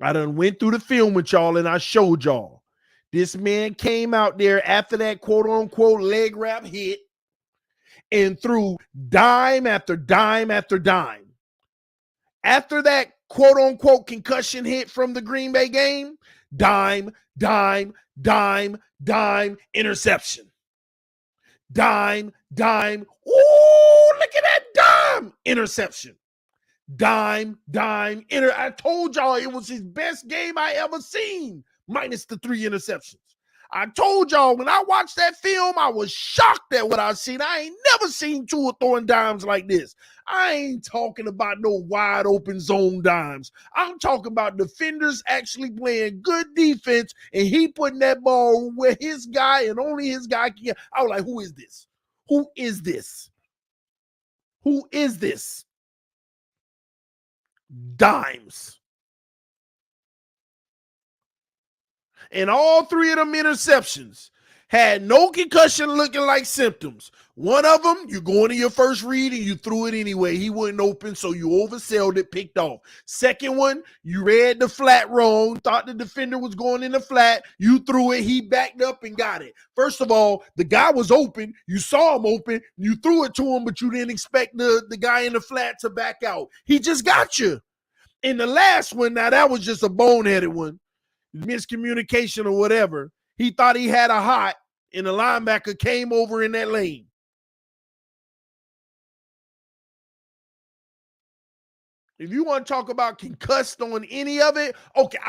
I done went through the film with y'all and I showed y'all. This man came out there after that quote-unquote leg wrap hit and threw dime after dime after dime. After that quote-unquote concussion hit from the Green Bay game, dime, interception. Dime. Ooh, look at that dime, interception. Dime, I told y'all it was his best game I ever seen, minus the 3 interceptions. I told y'all when I watched that film, I was shocked at what I seen. I ain't never seen Tua throwing dimes like this. I ain't talking about no wide open zone dimes. I'm talking about defenders actually playing good defense, and he putting that ball where his guy and only his guy can get. I was like, who is this? Who is this? Who is this? Dimes. And all three of them interceptions had no concussion looking like symptoms. One of them, you go into your first read and you threw it anyway. He wasn't open, so you overselled it, picked off. Second one, you read the flat wrong, thought the defender was going in the flat. You threw it, he backed up and got it. First of all, the guy was open. You saw him open. You threw it to him, but you didn't expect the guy in the flat to back out. He just got you. In the last one, now that was just a boneheaded one. Miscommunication or whatever. He thought he had a hot, and the linebacker came over in that lane. If you want to talk about concussed on any of it, okay,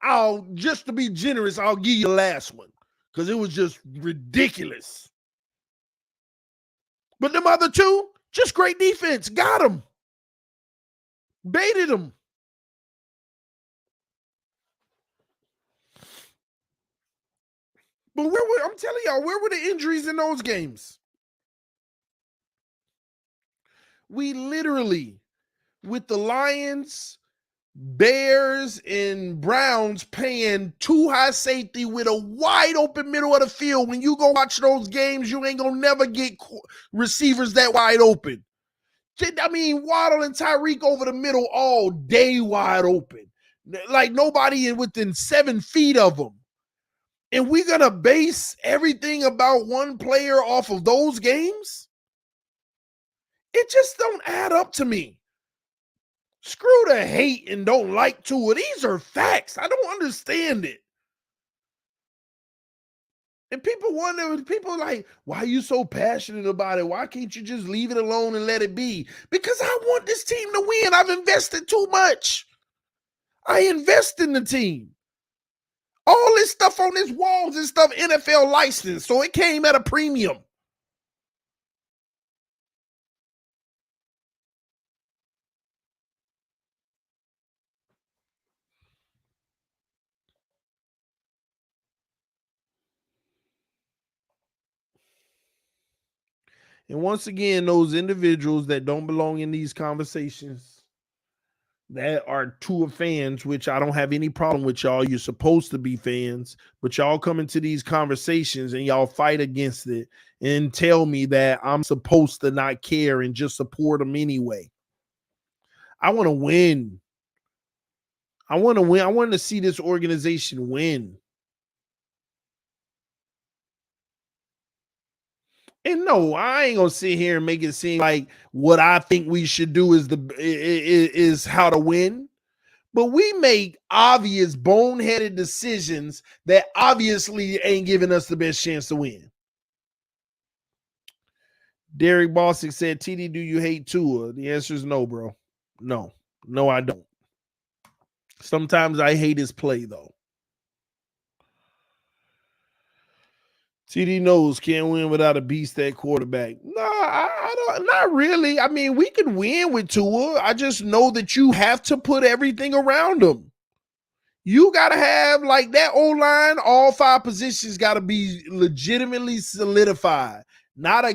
I'll just to be generous, I'll give you the last one because it was just ridiculous. But them other two, just great defense. Got him. Baited him. But I'm telling y'all, where were the injuries in those games? We literally, with the Lions, Bears, and Browns paying too high safety with a wide open middle of the field. When you go watch those games, you ain't gonna never get receivers that wide open. I mean, Waddle and Tyreek over the middle all day wide open. Like nobody within 7 feet of them. And we're going to base everything about one player off of those games? It just don't add up to me. Screw the hate and don't like Tua. These are facts. I don't understand it. And people wonder, people like, why are you so passionate about it? Why can't you just leave it alone and let it be? Because I want this team to win. I've invested too much. I invest in the team. All this stuff on this walls and stuff, NFL license, so it came at a premium. And once again, those individuals that don't belong in these conversations, that are Tua fans, which I don't have any problem with y'all. You're supposed to be fans, but y'all come into these conversations and y'all fight against it and tell me that I'm supposed to not care and just support them anyway. I want to win. I want to win. I want to see this organization win. And no, I ain't gonna sit here and make it seem like what I think we should do is how to win. But we make obvious boneheaded decisions that obviously ain't giving us the best chance to win. Derek Bossick said, TD, do you hate Tua? The answer is no, bro. No, I don't. Sometimes I hate his play, though. TD knows can't win without a beast at quarterback. No, I don't. Not really. I mean, we can win with Tua. I just know that you have to put everything around him. You got to have, like, that O-line, all 5 positions got to be legitimately solidified. Not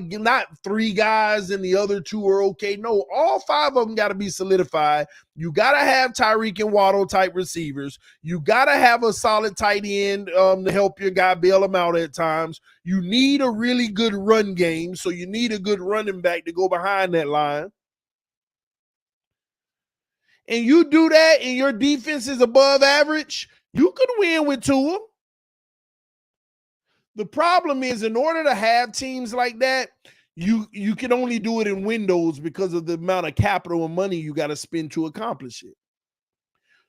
3 guys and the other 2 are okay. No, all 5 of them got to be solidified. You got to have Tyreek and Waddle type receivers. You got to have a solid tight end to help your guy bail him out at times. You need a really good run game, so you need a good running back to go behind that line. And you do that and your defense is above average, you could win with Tua. The problem is, in order to have teams like that, you can only do it in windows because of the amount of capital and money you got to spend to accomplish it.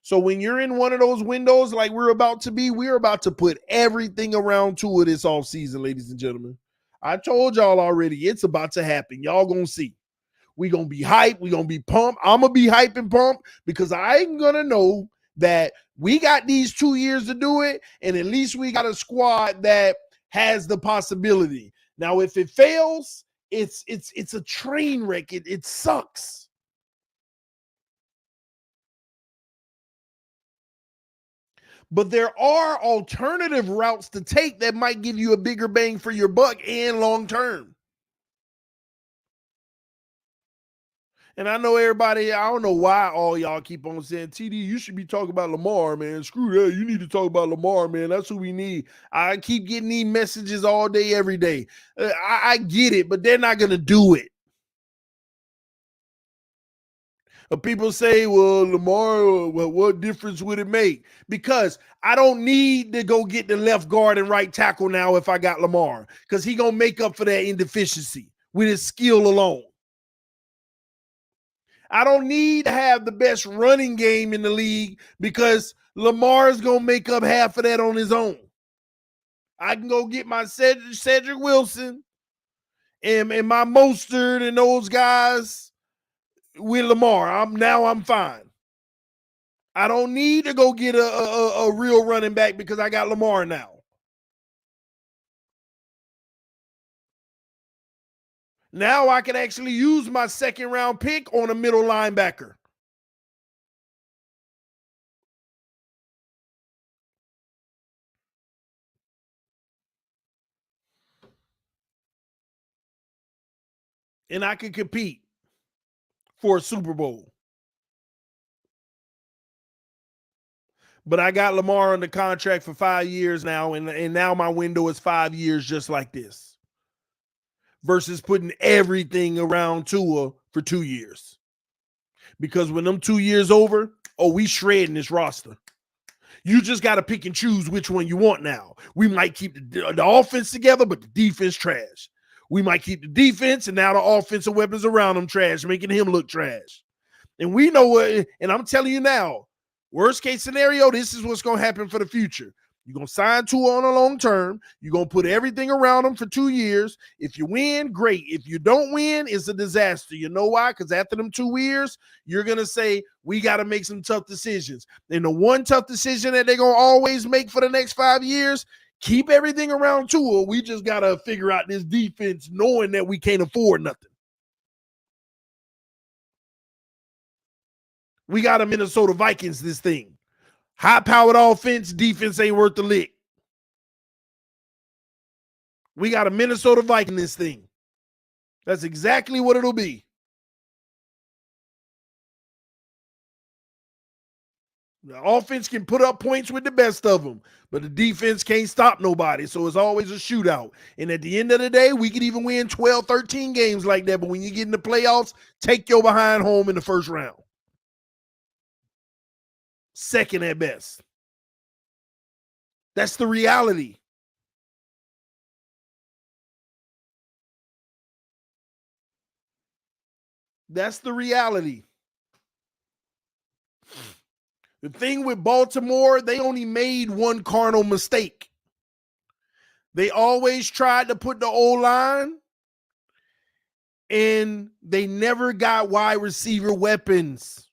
So when you're in one of those windows like we're about to put everything around Tua this offseason, ladies and gentlemen. I told y'all already, it's about to happen. Y'all gonna see. We're going to be hyped. We're going to be pumped. I'm going to be hyped and pumped because I ain't going to know that we got these 2 years to do it, and at least we got a squad that has the possibility. Now, if it fails, it's a train wreck. It sucks. But there are alternative routes to take that might give you a bigger bang for your buck and long term. And I know everybody, I don't know why all y'all keep on saying, TD, you should be talking about Lamar, man. Screw that. You need to talk about Lamar, man. That's who we need. I keep getting these messages all day, every day. I get it, but they're not going to do it. People say, well, Lamar, well, what difference would it make? Because I don't need to go get the left guard and right tackle now if I got Lamar, because he going to make up for that inefficiency with his skill alone. I don't need to have the best running game in the league because Lamar is going to make up half of that on his own. I can go get my Cedric Wilson and my Mostert and those guys with Lamar. I'm fine. I don't need to go get a real running back because I got Lamar now. Now I can actually use my second round pick on a middle linebacker. And I can compete for a Super Bowl. But I got Lamar under contract for 5 years now, and now my window is 5 years just like this. Versus putting everything around Tua for 2 years. Because when them 2 years over, we shredding this roster. You just got to pick and choose which one you want now. We might keep the offense together, but the defense trash. We might keep the defense, and now the offensive weapons around him trash, making him look trash. And we know what, and I'm telling you now, worst case scenario, this is what's going to happen for the future. You're going to sign Tua on a long term. You're going to put everything around him for 2 years. If you win, great. If you don't win, it's a disaster. You know why? Because after them 2 years, you're going to say, we got to make some tough decisions. And the one tough decision that they're going to always make for the next 5 years, keep everything around Tua. We just got to figure out this defense knowing that we can't afford nothing. We got a Minnesota Vikings this thing. High-powered offense, defense ain't worth the lick. We got a Minnesota Viking this thing. That's exactly what it'll be. The offense can put up points with the best of them, but the defense can't stop nobody, so it's always a shootout. And at the end of the day, we could even win 12, 13 games like that, but when you get in the playoffs, take your behind home in the first round. Second at best. That's the reality. That's the reality. The thing with Baltimore, they only made one cardinal mistake. They always tried to put the O-line, and they never got wide receiver weapons.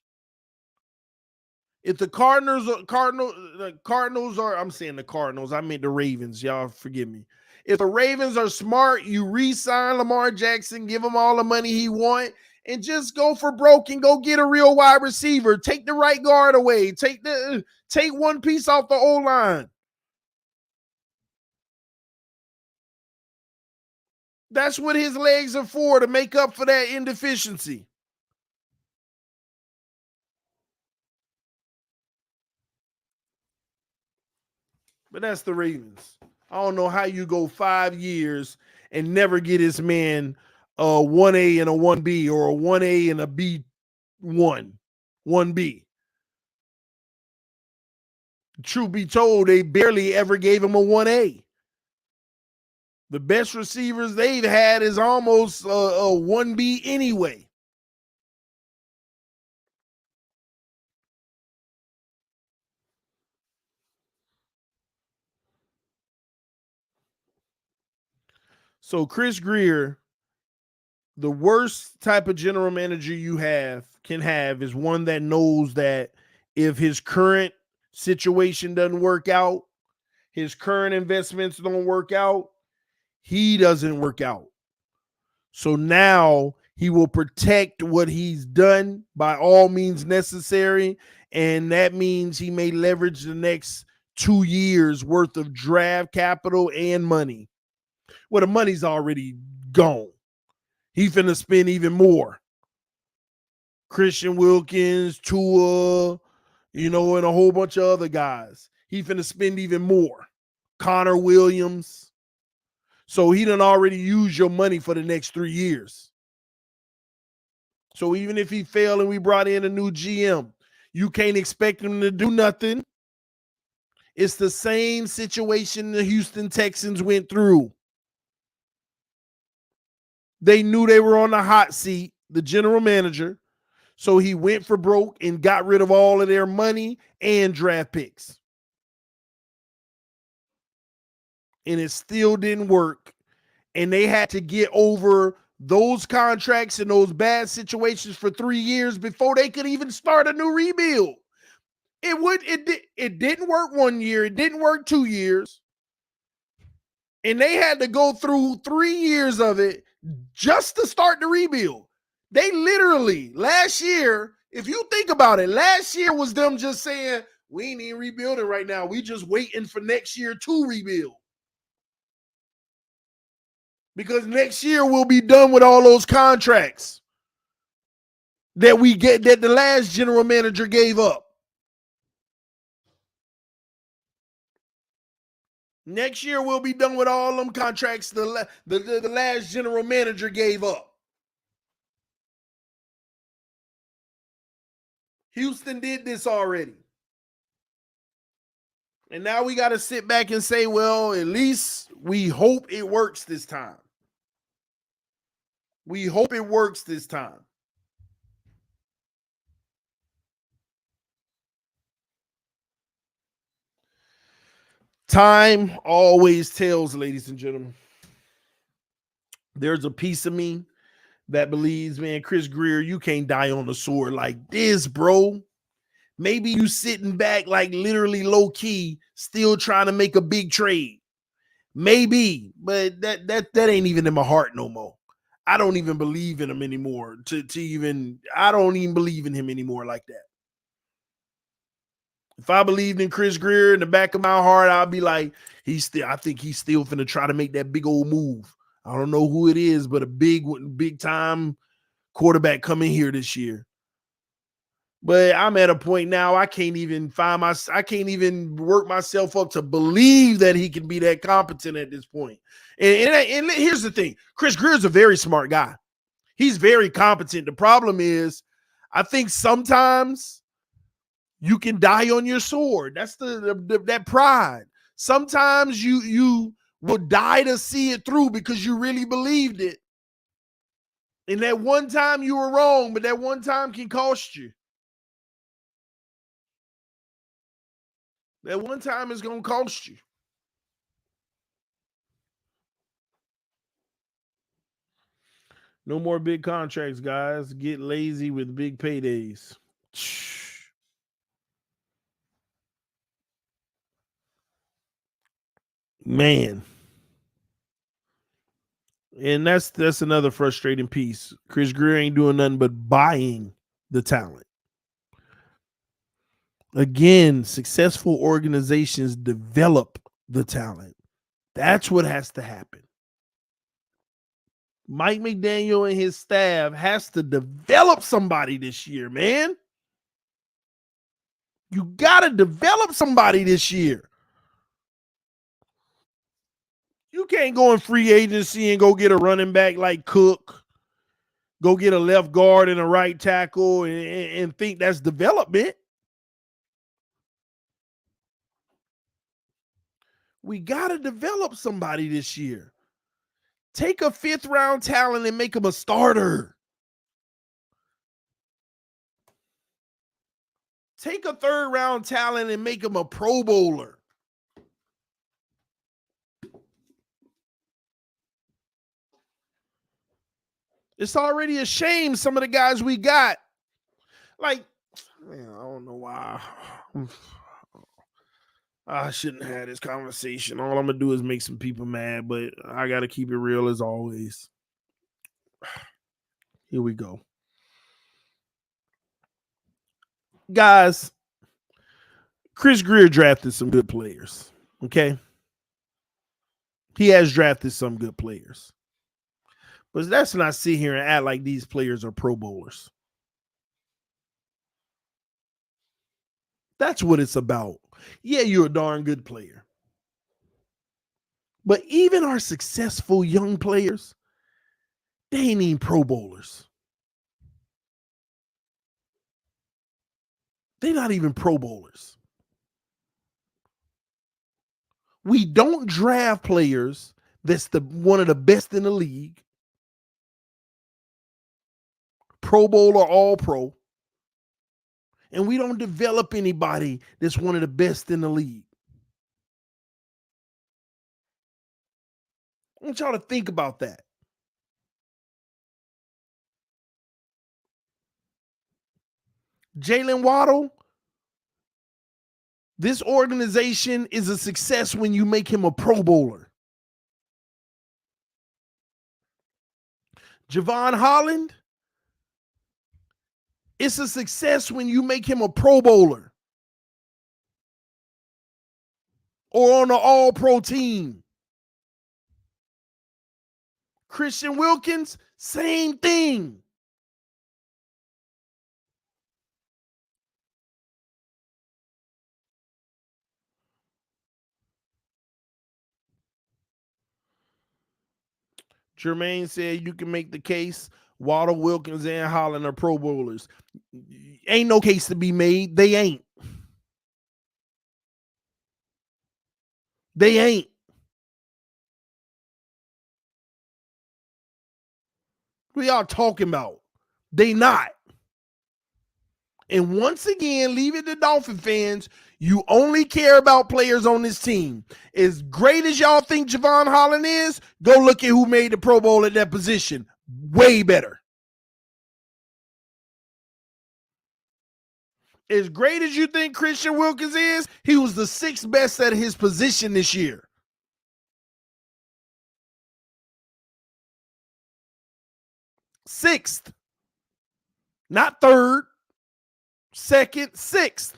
If the Cardinals are, I'm saying the Cardinals, I meant the Ravens. Y'all forgive me. If the Ravens are smart, you re-sign Lamar Jackson, give him all the money he wants, and just go for broke and go get a real wide receiver. Take the right guard away. Take one piece off the O-line. That's what his legs are for, to make up for that inefficiency. But that's the Ravens. I don't know how you go 5 years and never get this man a 1A and a 1B, or a 1A and a B1, 1B. Truth be told, they barely ever gave him a 1A. The best receivers they've had is almost a 1B anyway. So Chris Grier, the worst type of general manager you can have is one that knows that if his current situation doesn't work out, his current investments don't work out, he doesn't work out. So now he will protect what he's done by all means necessary. And that means he may leverage the next 2 years worth of draft capital and money. Well, the money's already gone. He finna spend even more. Christian Wilkins, Tua, and a whole bunch of other guys. He finna spend even more. Connor Williams. So he done already used your money for the next 3 years. So even if he failed and we brought in a new GM, you can't expect him to do nothing. It's the same situation the Houston Texans went through. They knew they were on the hot seat, the general manager. So he went for broke and got rid of all of their money and draft picks. And it still didn't work. And they had to get over those contracts and those bad situations for 3 years before they could even start a new rebuild. It didn't work 1 year. It didn't work 2 years. And they had to go through 3 years of it just to start the rebuild. They literally, last year, if you think about it, last year was them just saying, we ain't even rebuilding right now. We just waiting for next year to rebuild. Because next year we'll be done with all those contracts that the last general manager gave up. Next year we'll be done with all them contracts the last general manager gave up. Houston did this already. And now we got to sit back and say, well, at least we hope it works this time. We hope it works this time. Time always tells, ladies and gentlemen. There's a piece of me that believes, man, Chris Grier, you can't die on the sword like this, bro. Maybe you sitting back like literally low key, still trying to make a big trade. Maybe, but that ain't even in my heart no more. I don't even believe in him anymore. I don't even believe in him anymore like that. If I believed in Chris Grier in the back of my heart, I'd be like, I think he's still finna try to make that big old move. I don't know who it is, but a big time quarterback coming here this year. But I'm at a point now I can't even work myself up to believe that he can be that competent at this point. And here's the thing. Chris Grier is a very smart guy. He's very competent. The problem is, I think sometimes you can die on your sword. That's that pride. Sometimes you will die to see it through because you really believed it. And that one time you were wrong, but that one time can cost you. That one time is going to cost you. No more big contracts, guys. Get lazy with big paydays. Man. And that's another frustrating piece. Chris Grier ain't doing nothing but buying the talent. Again, successful organizations develop the talent. That's what has to happen. Mike McDaniel and his staff has to develop somebody this year, man. You got to develop somebody this year. You can't go in free agency and go get a running back like Cook, go get a left guard and a right tackle and think that's development. We got to develop somebody this year. Take a 5th round talent and make him a starter. Take a 3rd round talent and make him a Pro Bowler. It's already a shame some of the guys we got. Like, man, I don't know why. I shouldn't have this conversation. All I'm gonna do is make some people mad, but I gotta keep it real as always. Here we go. Guys, Chris Grier drafted some good players. Okay. He has drafted some good players. But let's not sit here and act like these players are Pro Bowlers. That's what it's about. Yeah, you're a darn good player. But even our successful young players, they ain't even Pro Bowlers. They're not even Pro Bowlers. We don't draft players that's one of the best in the league, Pro Bowl or All Pro, and we don't develop anybody that's one of the best in the league. I want y'all to think about that. Jalen Waddle, this organization is a success when you make him a Pro Bowler. Javon Holland, it's a success when you make him a Pro Bowler or on an All-Pro team. Christian Wilkins, same thing. Jermaine said you can make the case Waddle, Wilkins, and Holland are Pro Bowlers. Ain't no case to be made. They ain't. They ain't. What y'all talking about? They not. And once again, leave it to Dolphin fans. You only care about players on this team. As great as y'all think Javon Holland is, go look at who made the Pro Bowl at that position. Way better. As great as you think Christian Wilkins is, he was the 6th best at his position this year. 6th. Not 3rd. 2nd, 6th.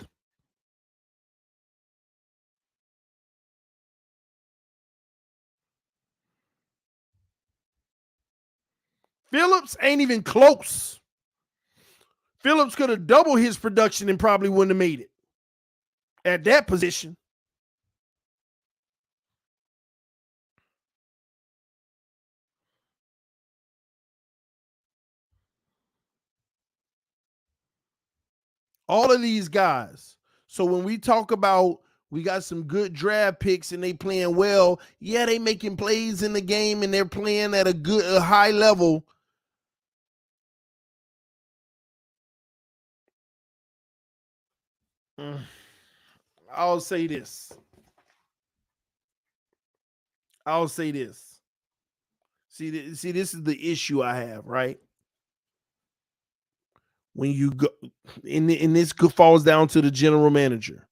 Phillips ain't even close. Phillips could have doubled his production and probably wouldn't have made it at that position. All of these guys. So when we talk about we got some good draft picks and they playing well, yeah, they making plays in the game and they're playing at a high level. I'll say this. See, this is the issue I have, right? When you go, and this falls down to the general manager.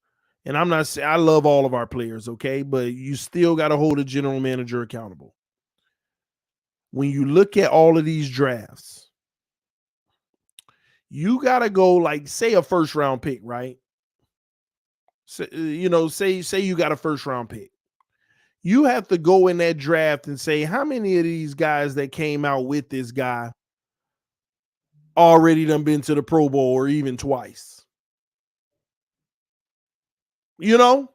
And I'm not saying I love all of our players, okay? But you still got to hold a general manager accountable. When you look at all of these drafts, you got to go like, say a first round pick, right? So, say you got a first round pick. You have to go in that draft and say, how many of these guys that came out with this guy already done been to the Pro Bowl or even twice? Let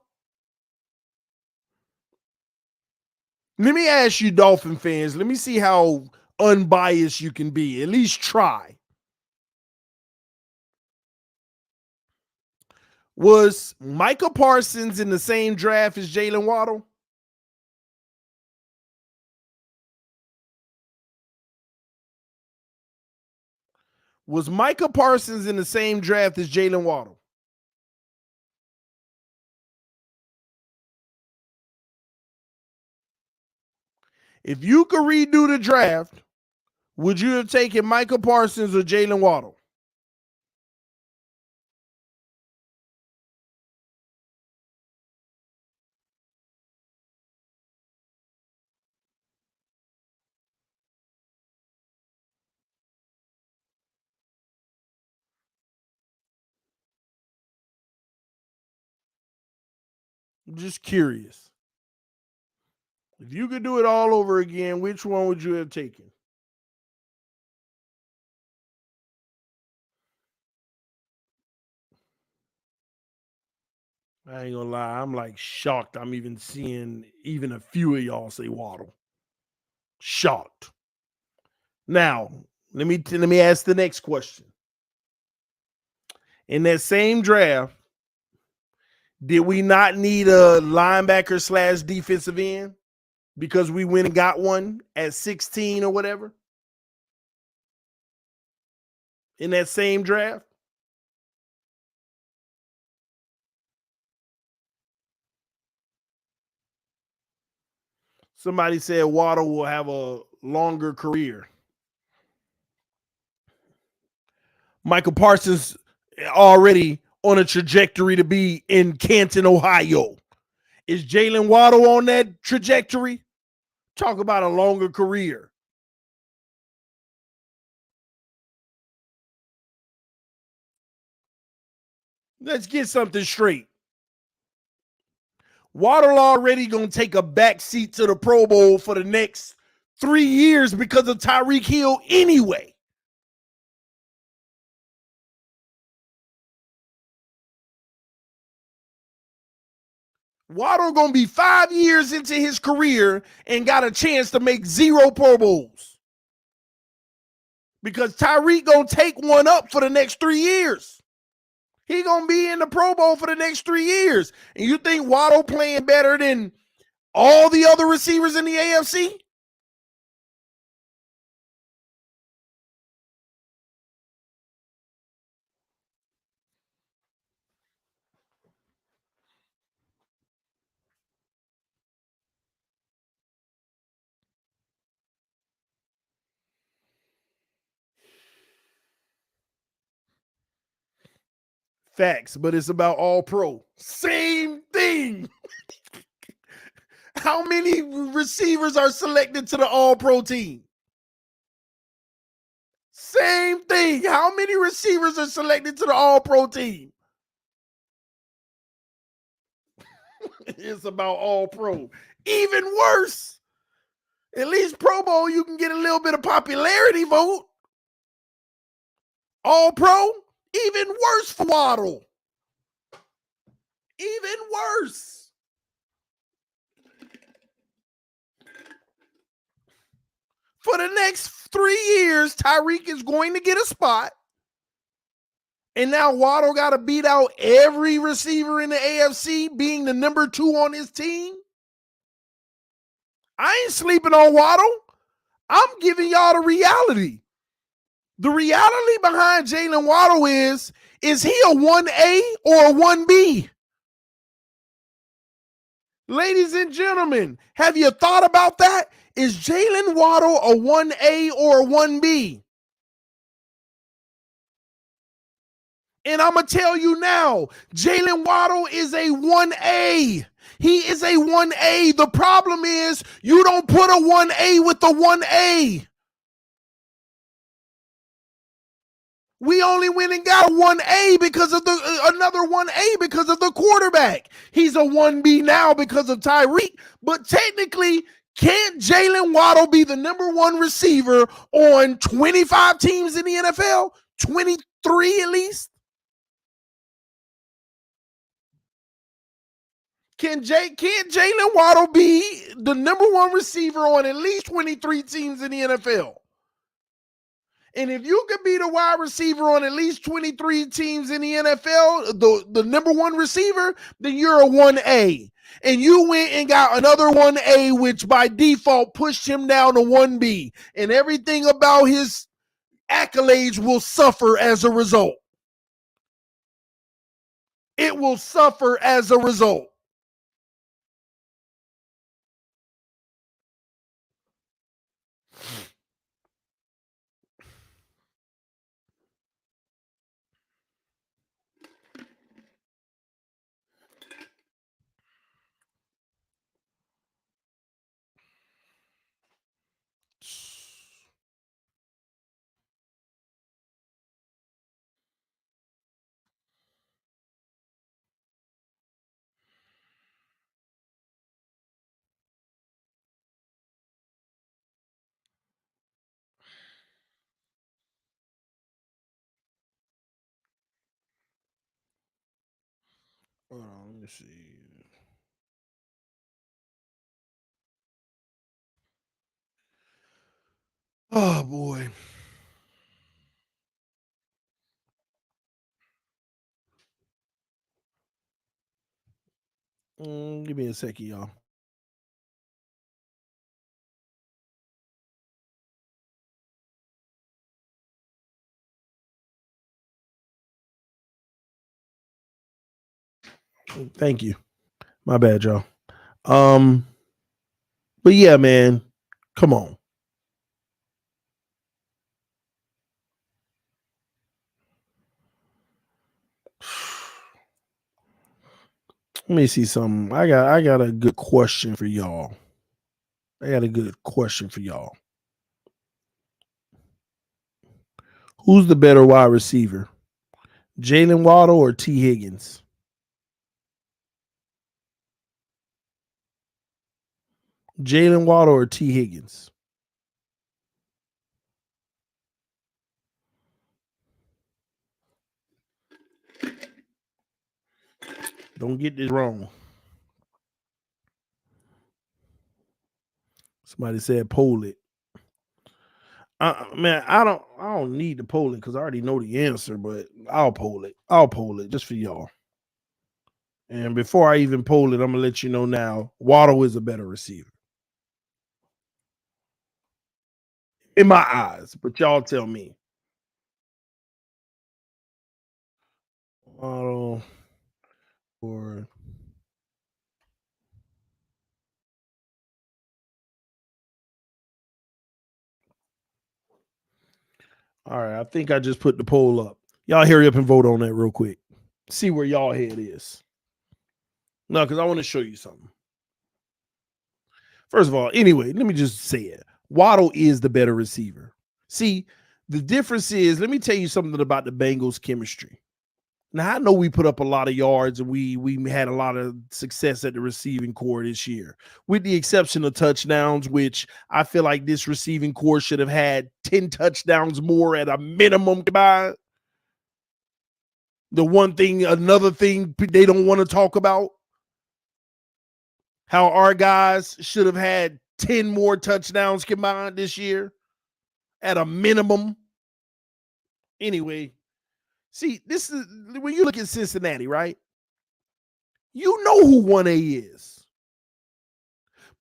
me ask you, Dolphin fans, let me see how unbiased you can be. At least try. Was Micah Parsons in the same draft as Jalen Waddle? Was Micah Parsons in the same draft as Jalen Waddle? If you could redo the draft, would you have taken Micah Parsons or Jalen Waddle? I'm just curious. If you could do it all over again, which one would you have taken? I ain't gonna lie, I'm like shocked. I'm even seeing even a few of y'all say Waddle. Shocked. Now, let me ask the next question. In that same draft, did we not need a linebacker / defensive end because we went and got one at 16 or whatever? In that same draft? Somebody said Waddle will have a longer career. Michael Parsons already on a trajectory to be in Canton, Ohio. Is Jalen Waddle on that trajectory? Talk about a longer career. Let's get something straight. Waddle already going to take a back seat to the Pro Bowl for the next 3 years because of Tyreek Hill anyway. Waddle going to be 5 years into his career and got a chance to make 0 Pro Bowls. Because Tyreek going to take one up for the next 3 years. He going to be in the Pro Bowl for the next 3 years. And you think Waddle playing better than all the other receivers in the AFC? Facts, but it's about all pro. Same thing. How many receivers are selected to the all pro team? Same thing. How many receivers are selected to the all pro team? It's about all pro. Even worse. At least Pro Bowl, you can get a little bit of popularity vote. All pro, even worse for Waddle. Even worse. For the next 3 years, Tyreek is going to get a spot. And now Waddle got to beat out every receiver in the AFC, being the number 2 on his team. I ain't sleeping on Waddle. I'm giving y'all the reality. The reality behind Jalen Waddle is he a 1A or a 1B? Ladies and gentlemen, have you thought about that? Is Jalen Waddle a 1A or a 1B? And I'm going to tell you now, Jalen Waddle is a 1A. He is a 1A. The problem is you don't put a 1A with the 1A. We only went and got a 1A because of another 1A because of the quarterback. He's a 1B now because of Tyreek, but technically, can't Jalen Waddle be the number 1 receiver on 25 teams in the NFL? 23 at least? Can't Jalen Waddle be the number 1 receiver on at least 23 teams in the NFL? And if you could be the wide receiver on at least 23 teams in the NFL, the number 1 receiver, then you're a 1A. And you went and got another 1A, which by default pushed him down to 1B. And everything about his accolades will suffer as a result. It will suffer as a result. Hold on, let me see. Oh boy. Give me a second, y'all. Thank you. My bad, y'all. Um, but yeah, man, come on. Let me see something. I got a good question for y'all. I got a good question for y'all. Who's the better wide receiver? Jalen Waddle or T. Higgins? Jalen Waddle or T. Higgins? Don't get this wrong. Somebody said poll it. Man, I don't need to poll it because I already know the answer, but I'll poll it. I'll poll it just for y'all. And before I even poll it, I'm gonna let you know now. Waddle is a better receiver in my eyes, but y'all tell me. Waddle or all right, I think I just put the poll up. Y'all hurry up and vote on that real quick. See where y'all head is. No, because I want to show you something. First of all, anyway, let me just say it. Waddle is the better receiver. See, the difference is, let me tell you something about the Bengals chemistry. Now I know we put up a lot of yards and we had a lot of success at the receiving core this year, with the exception of touchdowns, which I feel like this receiving core should have had 10 touchdowns more at a minimum. By another thing they don't want to talk about, how our guys should have had 10 more touchdowns combined this year at a minimum. Anyway, see, this is when you look at Cincinnati, right? You know who 1A is,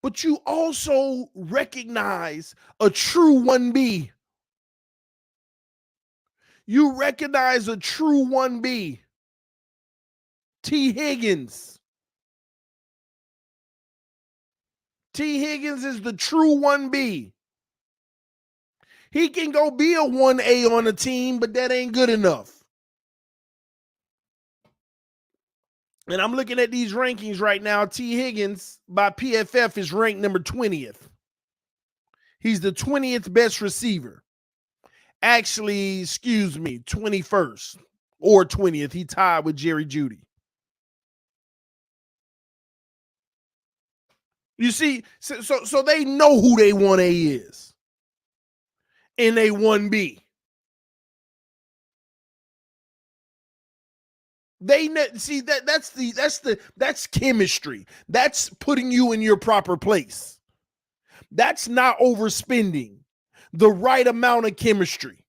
but you also recognize a true 1B. You recognize a true 1B. T. Higgins. T. Higgins is the true 1B. He can go be a 1A on a team, but that ain't good enough. And I'm looking at these rankings right now. T. Higgins by PFF is ranked number 20th. He's the 20th best receiver. Actually, excuse me, 21st or 20th. He tied with Jerry Jeudy. You see, so they know who they 1A is. And they 1B. They see that's chemistry. That's putting you in your proper place. That's not overspending. The right amount of chemistry.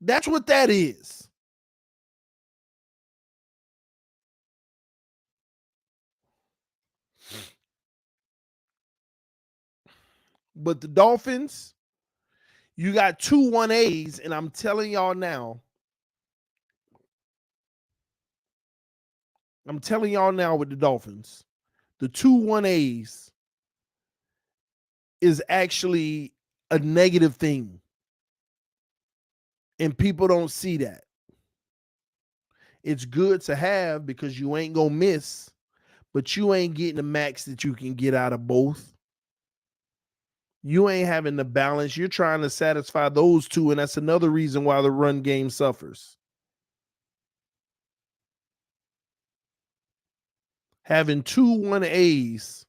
That's what that is. But the Dolphins, you got two 1As, and I'm telling y'all now. With the Dolphins, the two 1As is actually a negative thing. And people don't see that. It's good to have because you ain't going to miss, but you ain't getting the max that you can get out of both. You ain't having the balance. You're trying to satisfy those two, and that's another reason why the run game suffers. Having two 1As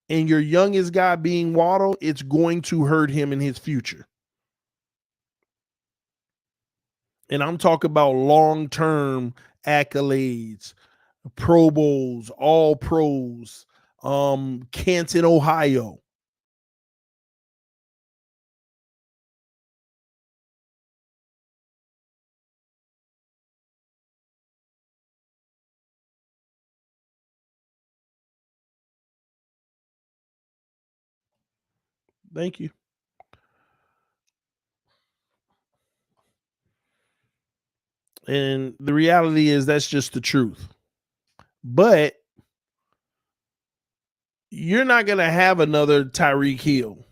and your youngest guy being Waddle, it's going to hurt him in his future. And I'm talking about long-term accolades, Pro Bowls, All Pros, Canton, Ohio. Thank you. And the reality is that's just the truth. But you're not going to have another Tyreek Hill.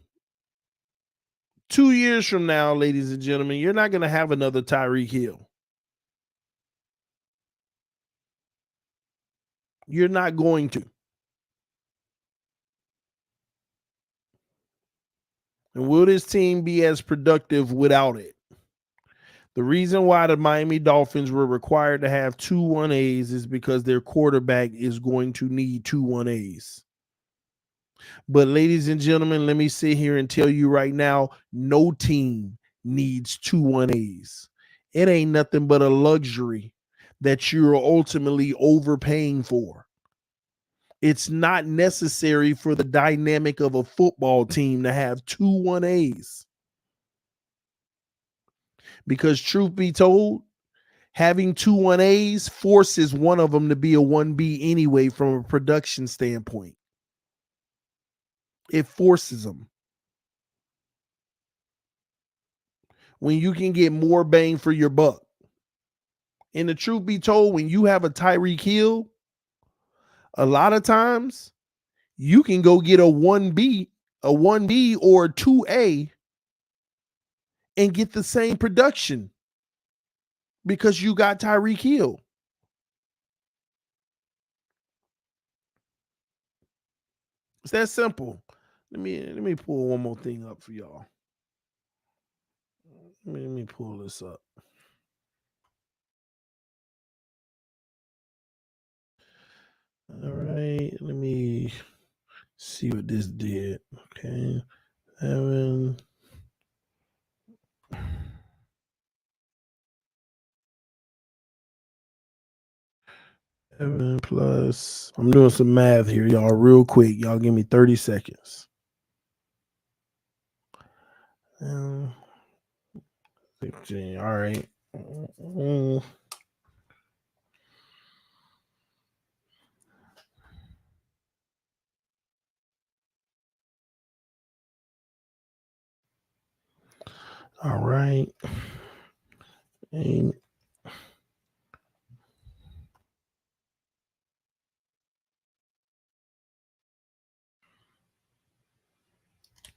2 years from now, ladies and gentlemen, you're not going to have another Tyreek Hill. You're not going to. And will this team be as productive without it? The reason why the Miami Dolphins were required to have 2 1As is because their quarterback is going to need 2 1As. But ladies and gentlemen, let me sit here and tell you right now, no team needs 2 1As. It ain't nothing but a luxury that you're ultimately overpaying for. It's not necessary for the dynamic of a football team to have 2 1As. Because truth be told, having 2 1As forces one of them to be a 1B anyway from a production standpoint. It forces them. When you can get more bang for your buck. And the truth be told, when you have a Tyreek Hill, a lot of times you can go get a 1B or a 2A and get the same production because you got Tyreek Hill. It's that simple. Let me pull one more thing up for y'all. Let me pull this up. All right, let me see what this did. Okay, 7 plus. I'm doing some math here, y'all, real quick. Y'all give me 30 seconds. 15. All right. All right. And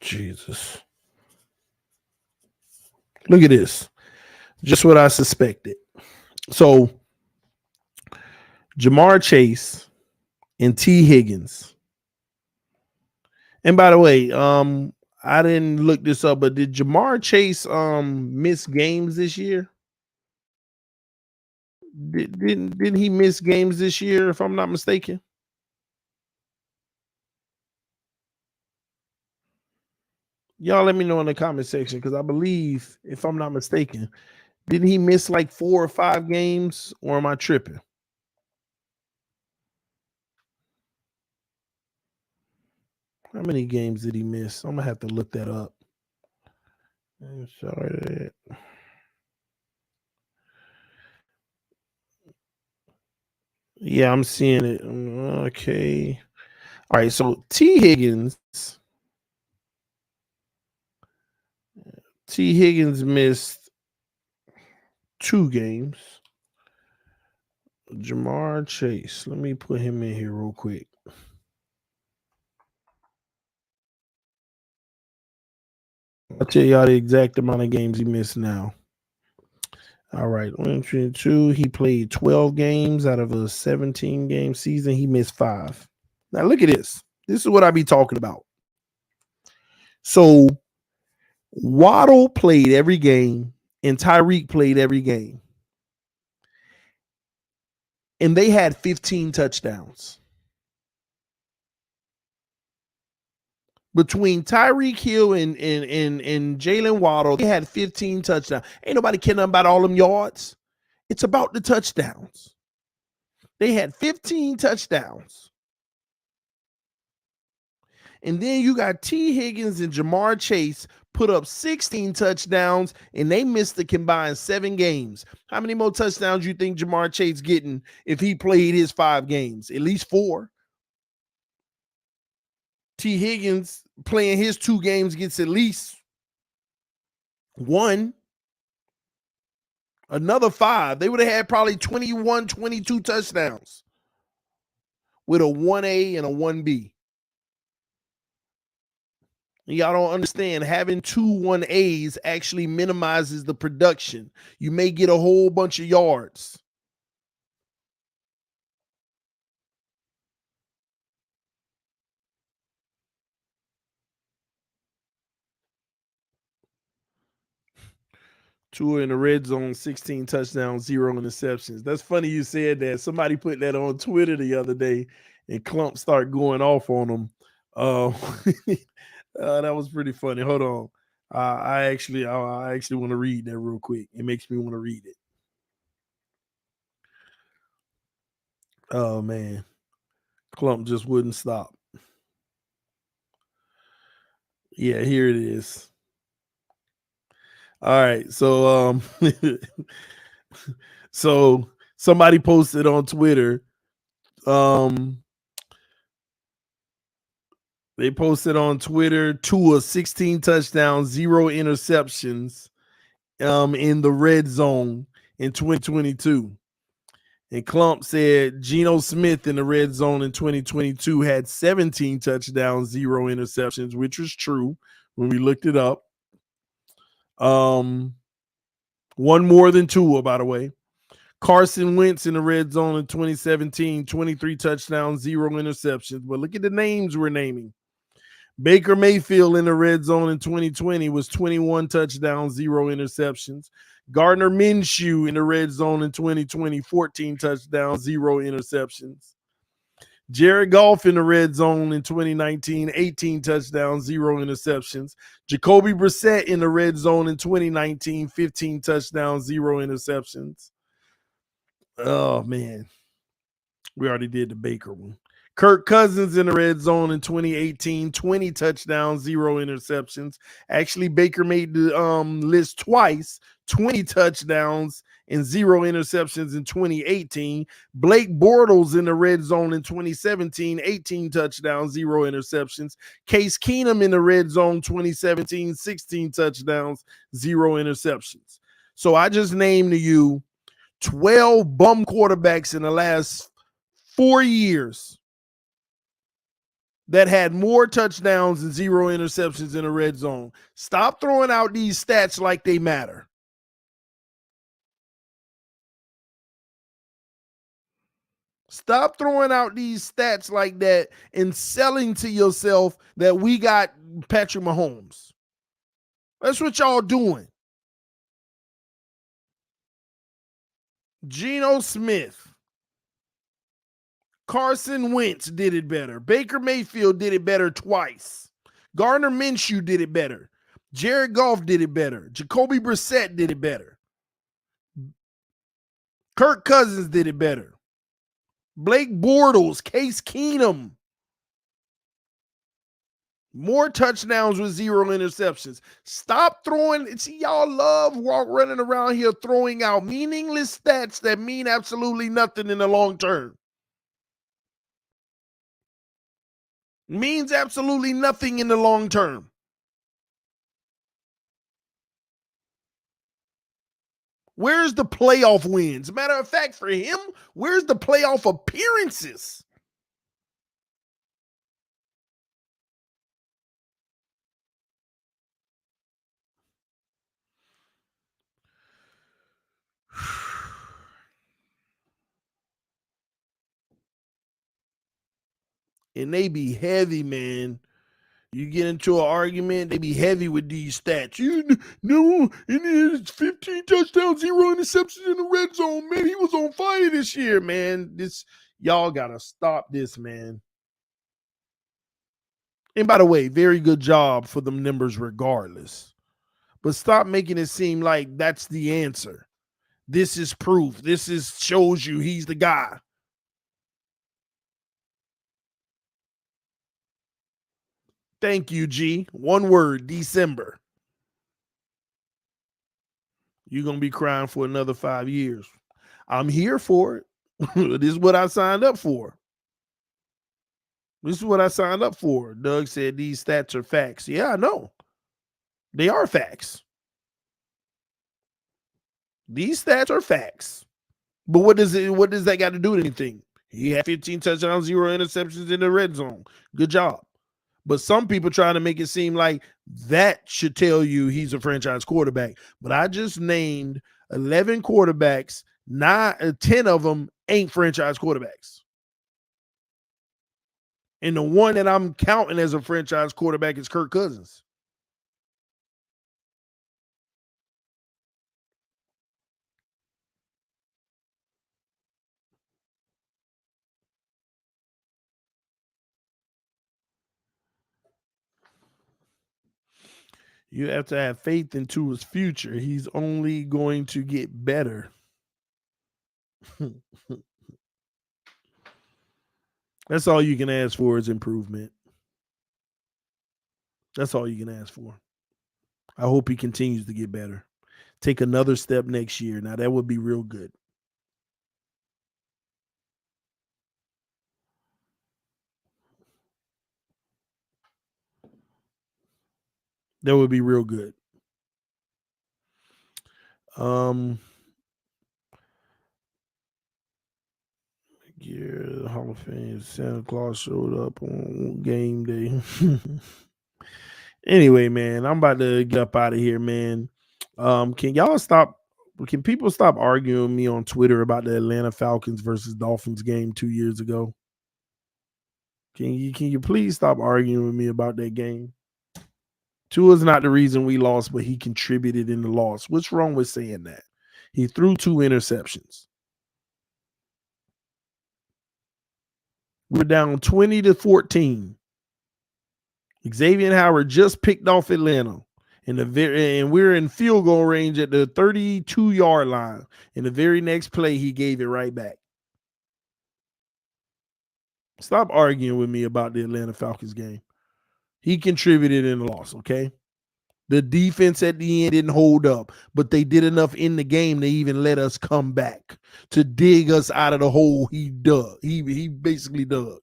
Jesus. Look at this. Just what I suspected. So Jamar Chase and T. Higgins. And by the way, I didn't look this up, but did Jamar Chase miss games this year? Didn't he miss games this year, if I'm not mistaken? Y'all let me know in the comment section because I believe, if I'm not mistaken, didn't he miss like 4 or 5 games, or am I tripping? How many games did he miss? I'm gonna have to look that up. Sorry. Yeah, I'm seeing it. Okay. All right. So T. Higgins missed 2 games. Jamar Chase. Let me put him in here real quick. I'll tell y'all the exact amount of games he missed now. All right. 1, 2. He played 12 games out of a 17-game season. He missed 5. Now look at this. This is what I be talking about. So Waddle played every game and Tyreek played every game. And they had 15 touchdowns. Between Tyreek Hill and Jalen Waddle, they had 15 touchdowns. Ain't nobody caring about all them yards. It's about the touchdowns. They had 15 touchdowns. And then you got T. Higgins and Jamar Chase put up 16 touchdowns, and they missed the combined 7 games. How many more touchdowns you think Jamar Chase getting if he played his 5 games? At least 4. T. Higgins playing his 2 games gets at least 1. Another 5. They would have had probably 21, 22 touchdowns with a 1A and a 1B. Y'all don't understand. Having 2 1As actually minimizes the production. You may get a whole bunch of yards. Tua in the red zone, 16 touchdowns, 0 interceptions. That's funny you said that. Somebody put that on Twitter the other day, and Clump started going off on them. That was pretty funny. Hold on. I actually want to read that real quick. It makes me want to read it. Oh man, Clump just wouldn't stop. Yeah, here it is. All right, so so somebody posted on Twitter. They posted on Twitter Tua 16 touchdowns, 0 interceptions in the red zone in 2022. And Clump said Geno Smith in the red zone in 2022 had 17 touchdowns, 0 interceptions, which was true when we looked it up. One more than Tua, by the way. Carson Wentz in the red zone in 2017, 23 touchdowns, 0 interceptions. But look at the names we're naming. Baker Mayfield in the red zone in 2020 was 21 touchdowns, 0 interceptions. Gardner Minshew in the red zone in 2020, 14 touchdowns, 0 interceptions. Jared Goff in the red zone in 2019, 18 touchdowns, 0 interceptions. Jacoby Brissett in the red zone in 2019, 15 touchdowns, 0 interceptions. Oh, man. We already did the Baker one. Kirk Cousins in the red zone in 2018, 20 touchdowns, 0 interceptions. Actually, Baker made the list twice, 20 touchdowns and 0 interceptions in 2018. Blake Bortles in the red zone in 2017, 18 touchdowns, 0 interceptions. Case Keenum in the red zone 2017, 16 touchdowns, 0 interceptions. So I just named to you 12 bum quarterbacks in the last 4 years that had more touchdowns and 0 interceptions in the red zone. Stop throwing out these stats like they matter. Stop throwing out these stats like that and selling to yourself that we got Patrick Mahomes. That's what y'all doing. Geno Smith. Carson Wentz did it better. Baker Mayfield did it better twice. Gardner Minshew did it better. Jared Goff did it better. Jacoby Brissett did it better. Kirk Cousins did it better. Blake Bortles, Case Keenum. More touchdowns with 0 interceptions. Stop throwing. See, y'all love running around here throwing out meaningless stats that mean absolutely nothing in the long term. Means absolutely nothing in the long term. Where's the playoff wins? Matter of fact, for him, where's the playoff appearances? And they be heavy, man. You get into an argument, they be heavy with these stats. No, it's 15 touchdowns, 0 interceptions in the red zone, man. He was on fire this year, man. Y'all gotta stop this, man. And by the way, very good job for them numbers regardless. But stop making it seem like that's the answer. This is proof. This is shows you he's the guy. Thank you, G. One word, December. You're going to be crying for another 5 years. I'm here for it. This is what I signed up for. This is what I signed up for. Doug said these stats are facts. Yeah, I know. They are facts. These stats are facts. But what does that got to do with anything? He had 15 touchdowns, 0 interceptions in the red zone. Good job. But some people trying to make it seem like that should tell you he's a franchise quarterback. But I just named 11 quarterbacks, 10 of them ain't franchise quarterbacks. And the one that I'm counting as a franchise quarterback is Kirk Cousins. You have to have faith into his future. He's only going to get better. That's all you can ask for is improvement. That's all you can ask for. I hope he continues to get better. Take another step next year. Now, that would be real good. That would be real good. Yeah, the Hall of Fame. Santa Claus showed up on game day. Anyway, man, I'm about to get up out of here, man. Can y'all stop? Can people stop arguing with me on Twitter about the Atlanta Falcons versus Dolphins game 2 years ago? Can you please stop arguing with me about that game? Tua's not the reason we lost, but he contributed in the loss. What's wrong with saying that? He threw 2 interceptions. We're down 20-14. Xavier Howard just picked off Atlanta. And we're in field goal range at the 32-yard line. In the very next play, he gave it right back. Stop arguing with me about the Atlanta Falcons game. He contributed in the loss, okay? The defense at the end didn't hold up, but they did enough in the game to even let us come back, to dig us out of the hole he dug. He basically dug.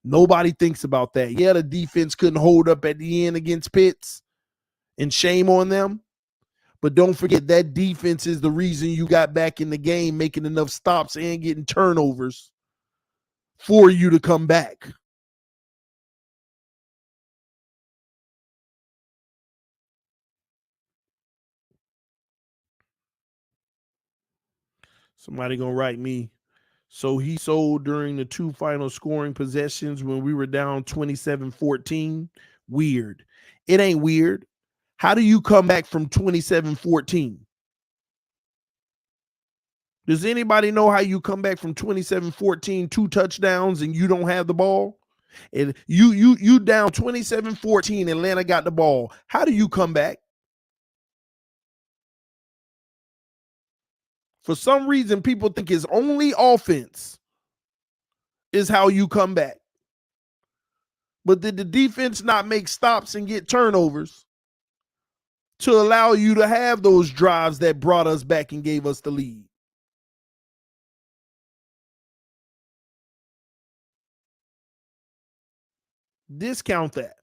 Nobody thinks about that. Yeah, the defense couldn't hold up at the end against Pitts, and shame on them. But don't forget that defense is the reason you got back in the game, making enough stops and getting turnovers for you to come back. Somebody gonna write me. So he sold during the 2 final scoring possessions when we were down 27-14. Weird. It ain't weird. How do you come back from 27-14? Does anybody know how you come back from 27-14, 2 touchdowns, and you don't have the ball? And you down 27-14, Atlanta got the ball. How do you come back? For some reason, people think it's only offense is how you come back. But did the defense not make stops and get turnovers to allow you to have those drives that brought us back and gave us the lead? Discount that.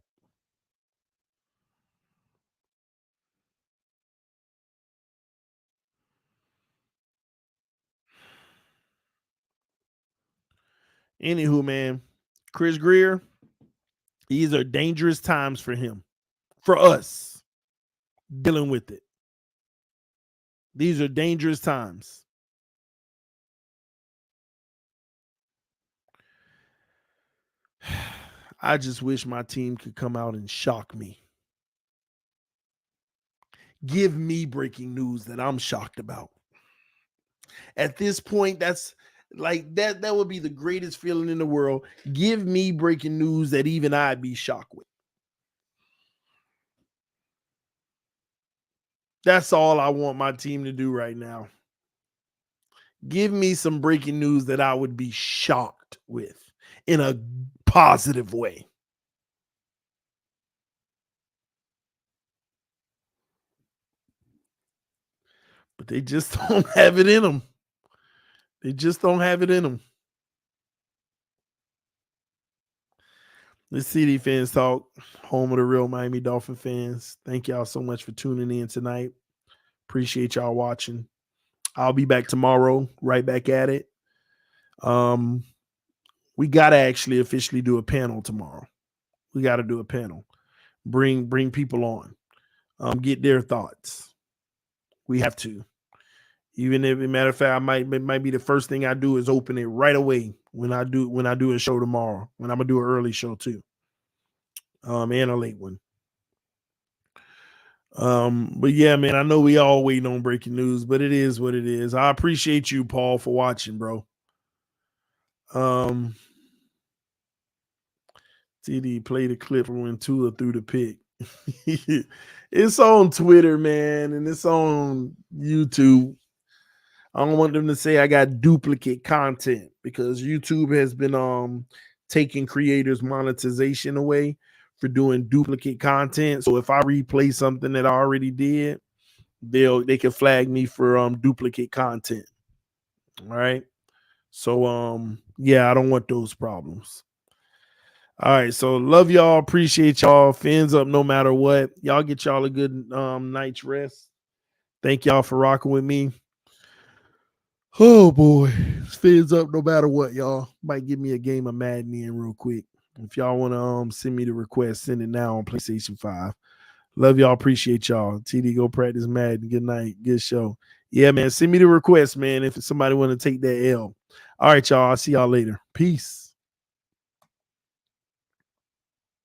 Anywho, man, Chris Grier, these are dangerous times for him, for us, dealing with it. These are dangerous times. I just wish my team could come out and shock me. Give me breaking news that I'm shocked about. At this point, Like that would be the greatest feeling in the world. Give me breaking news that even I'd be shocked with. That's all I want my team to do right now. Give me some breaking news that I would be shocked with in a positive way. But they just don't have it in them. They just don't have it in them. This TD Fans Talk, home of the real Miami Dolphin fans. Thank y'all so much for tuning in tonight. Appreciate y'all watching. I'll be back tomorrow, right back at it. We got to actually officially do a panel tomorrow. We got to do a panel. Bring people on. Get their thoughts. We have to. Even if, as a matter of fact, it might be the first thing I do is open it right away when I do a show tomorrow. When I'm gonna do an early show too, and a late one. But yeah, man, I know we all waiting on breaking news, but it is what it is. I appreciate you, Paul, for watching, bro. TD play the clip from when Tua threw the pick. It's on Twitter, man, and it's on YouTube. I don't want them to say I got duplicate content because YouTube has been taking creators' monetization away for doing duplicate content. So if I replay something that I already did, they can flag me for duplicate content. All right. So yeah, I don't want those problems. All right, so love y'all, appreciate y'all. Fins up no matter what. Y'all get y'all a good night's rest. Thank y'all for rocking with me. Oh boy, fins up no matter what, y'all. Might give me a game of Madden in real quick. If y'all want to send me the request, send it now on PlayStation 5. Love y'all, appreciate y'all. TD, go practice Madden. Good night, good show. Yeah, man, send me the request, man, if somebody want to take that L. All right, y'all, I'll see y'all later. Peace.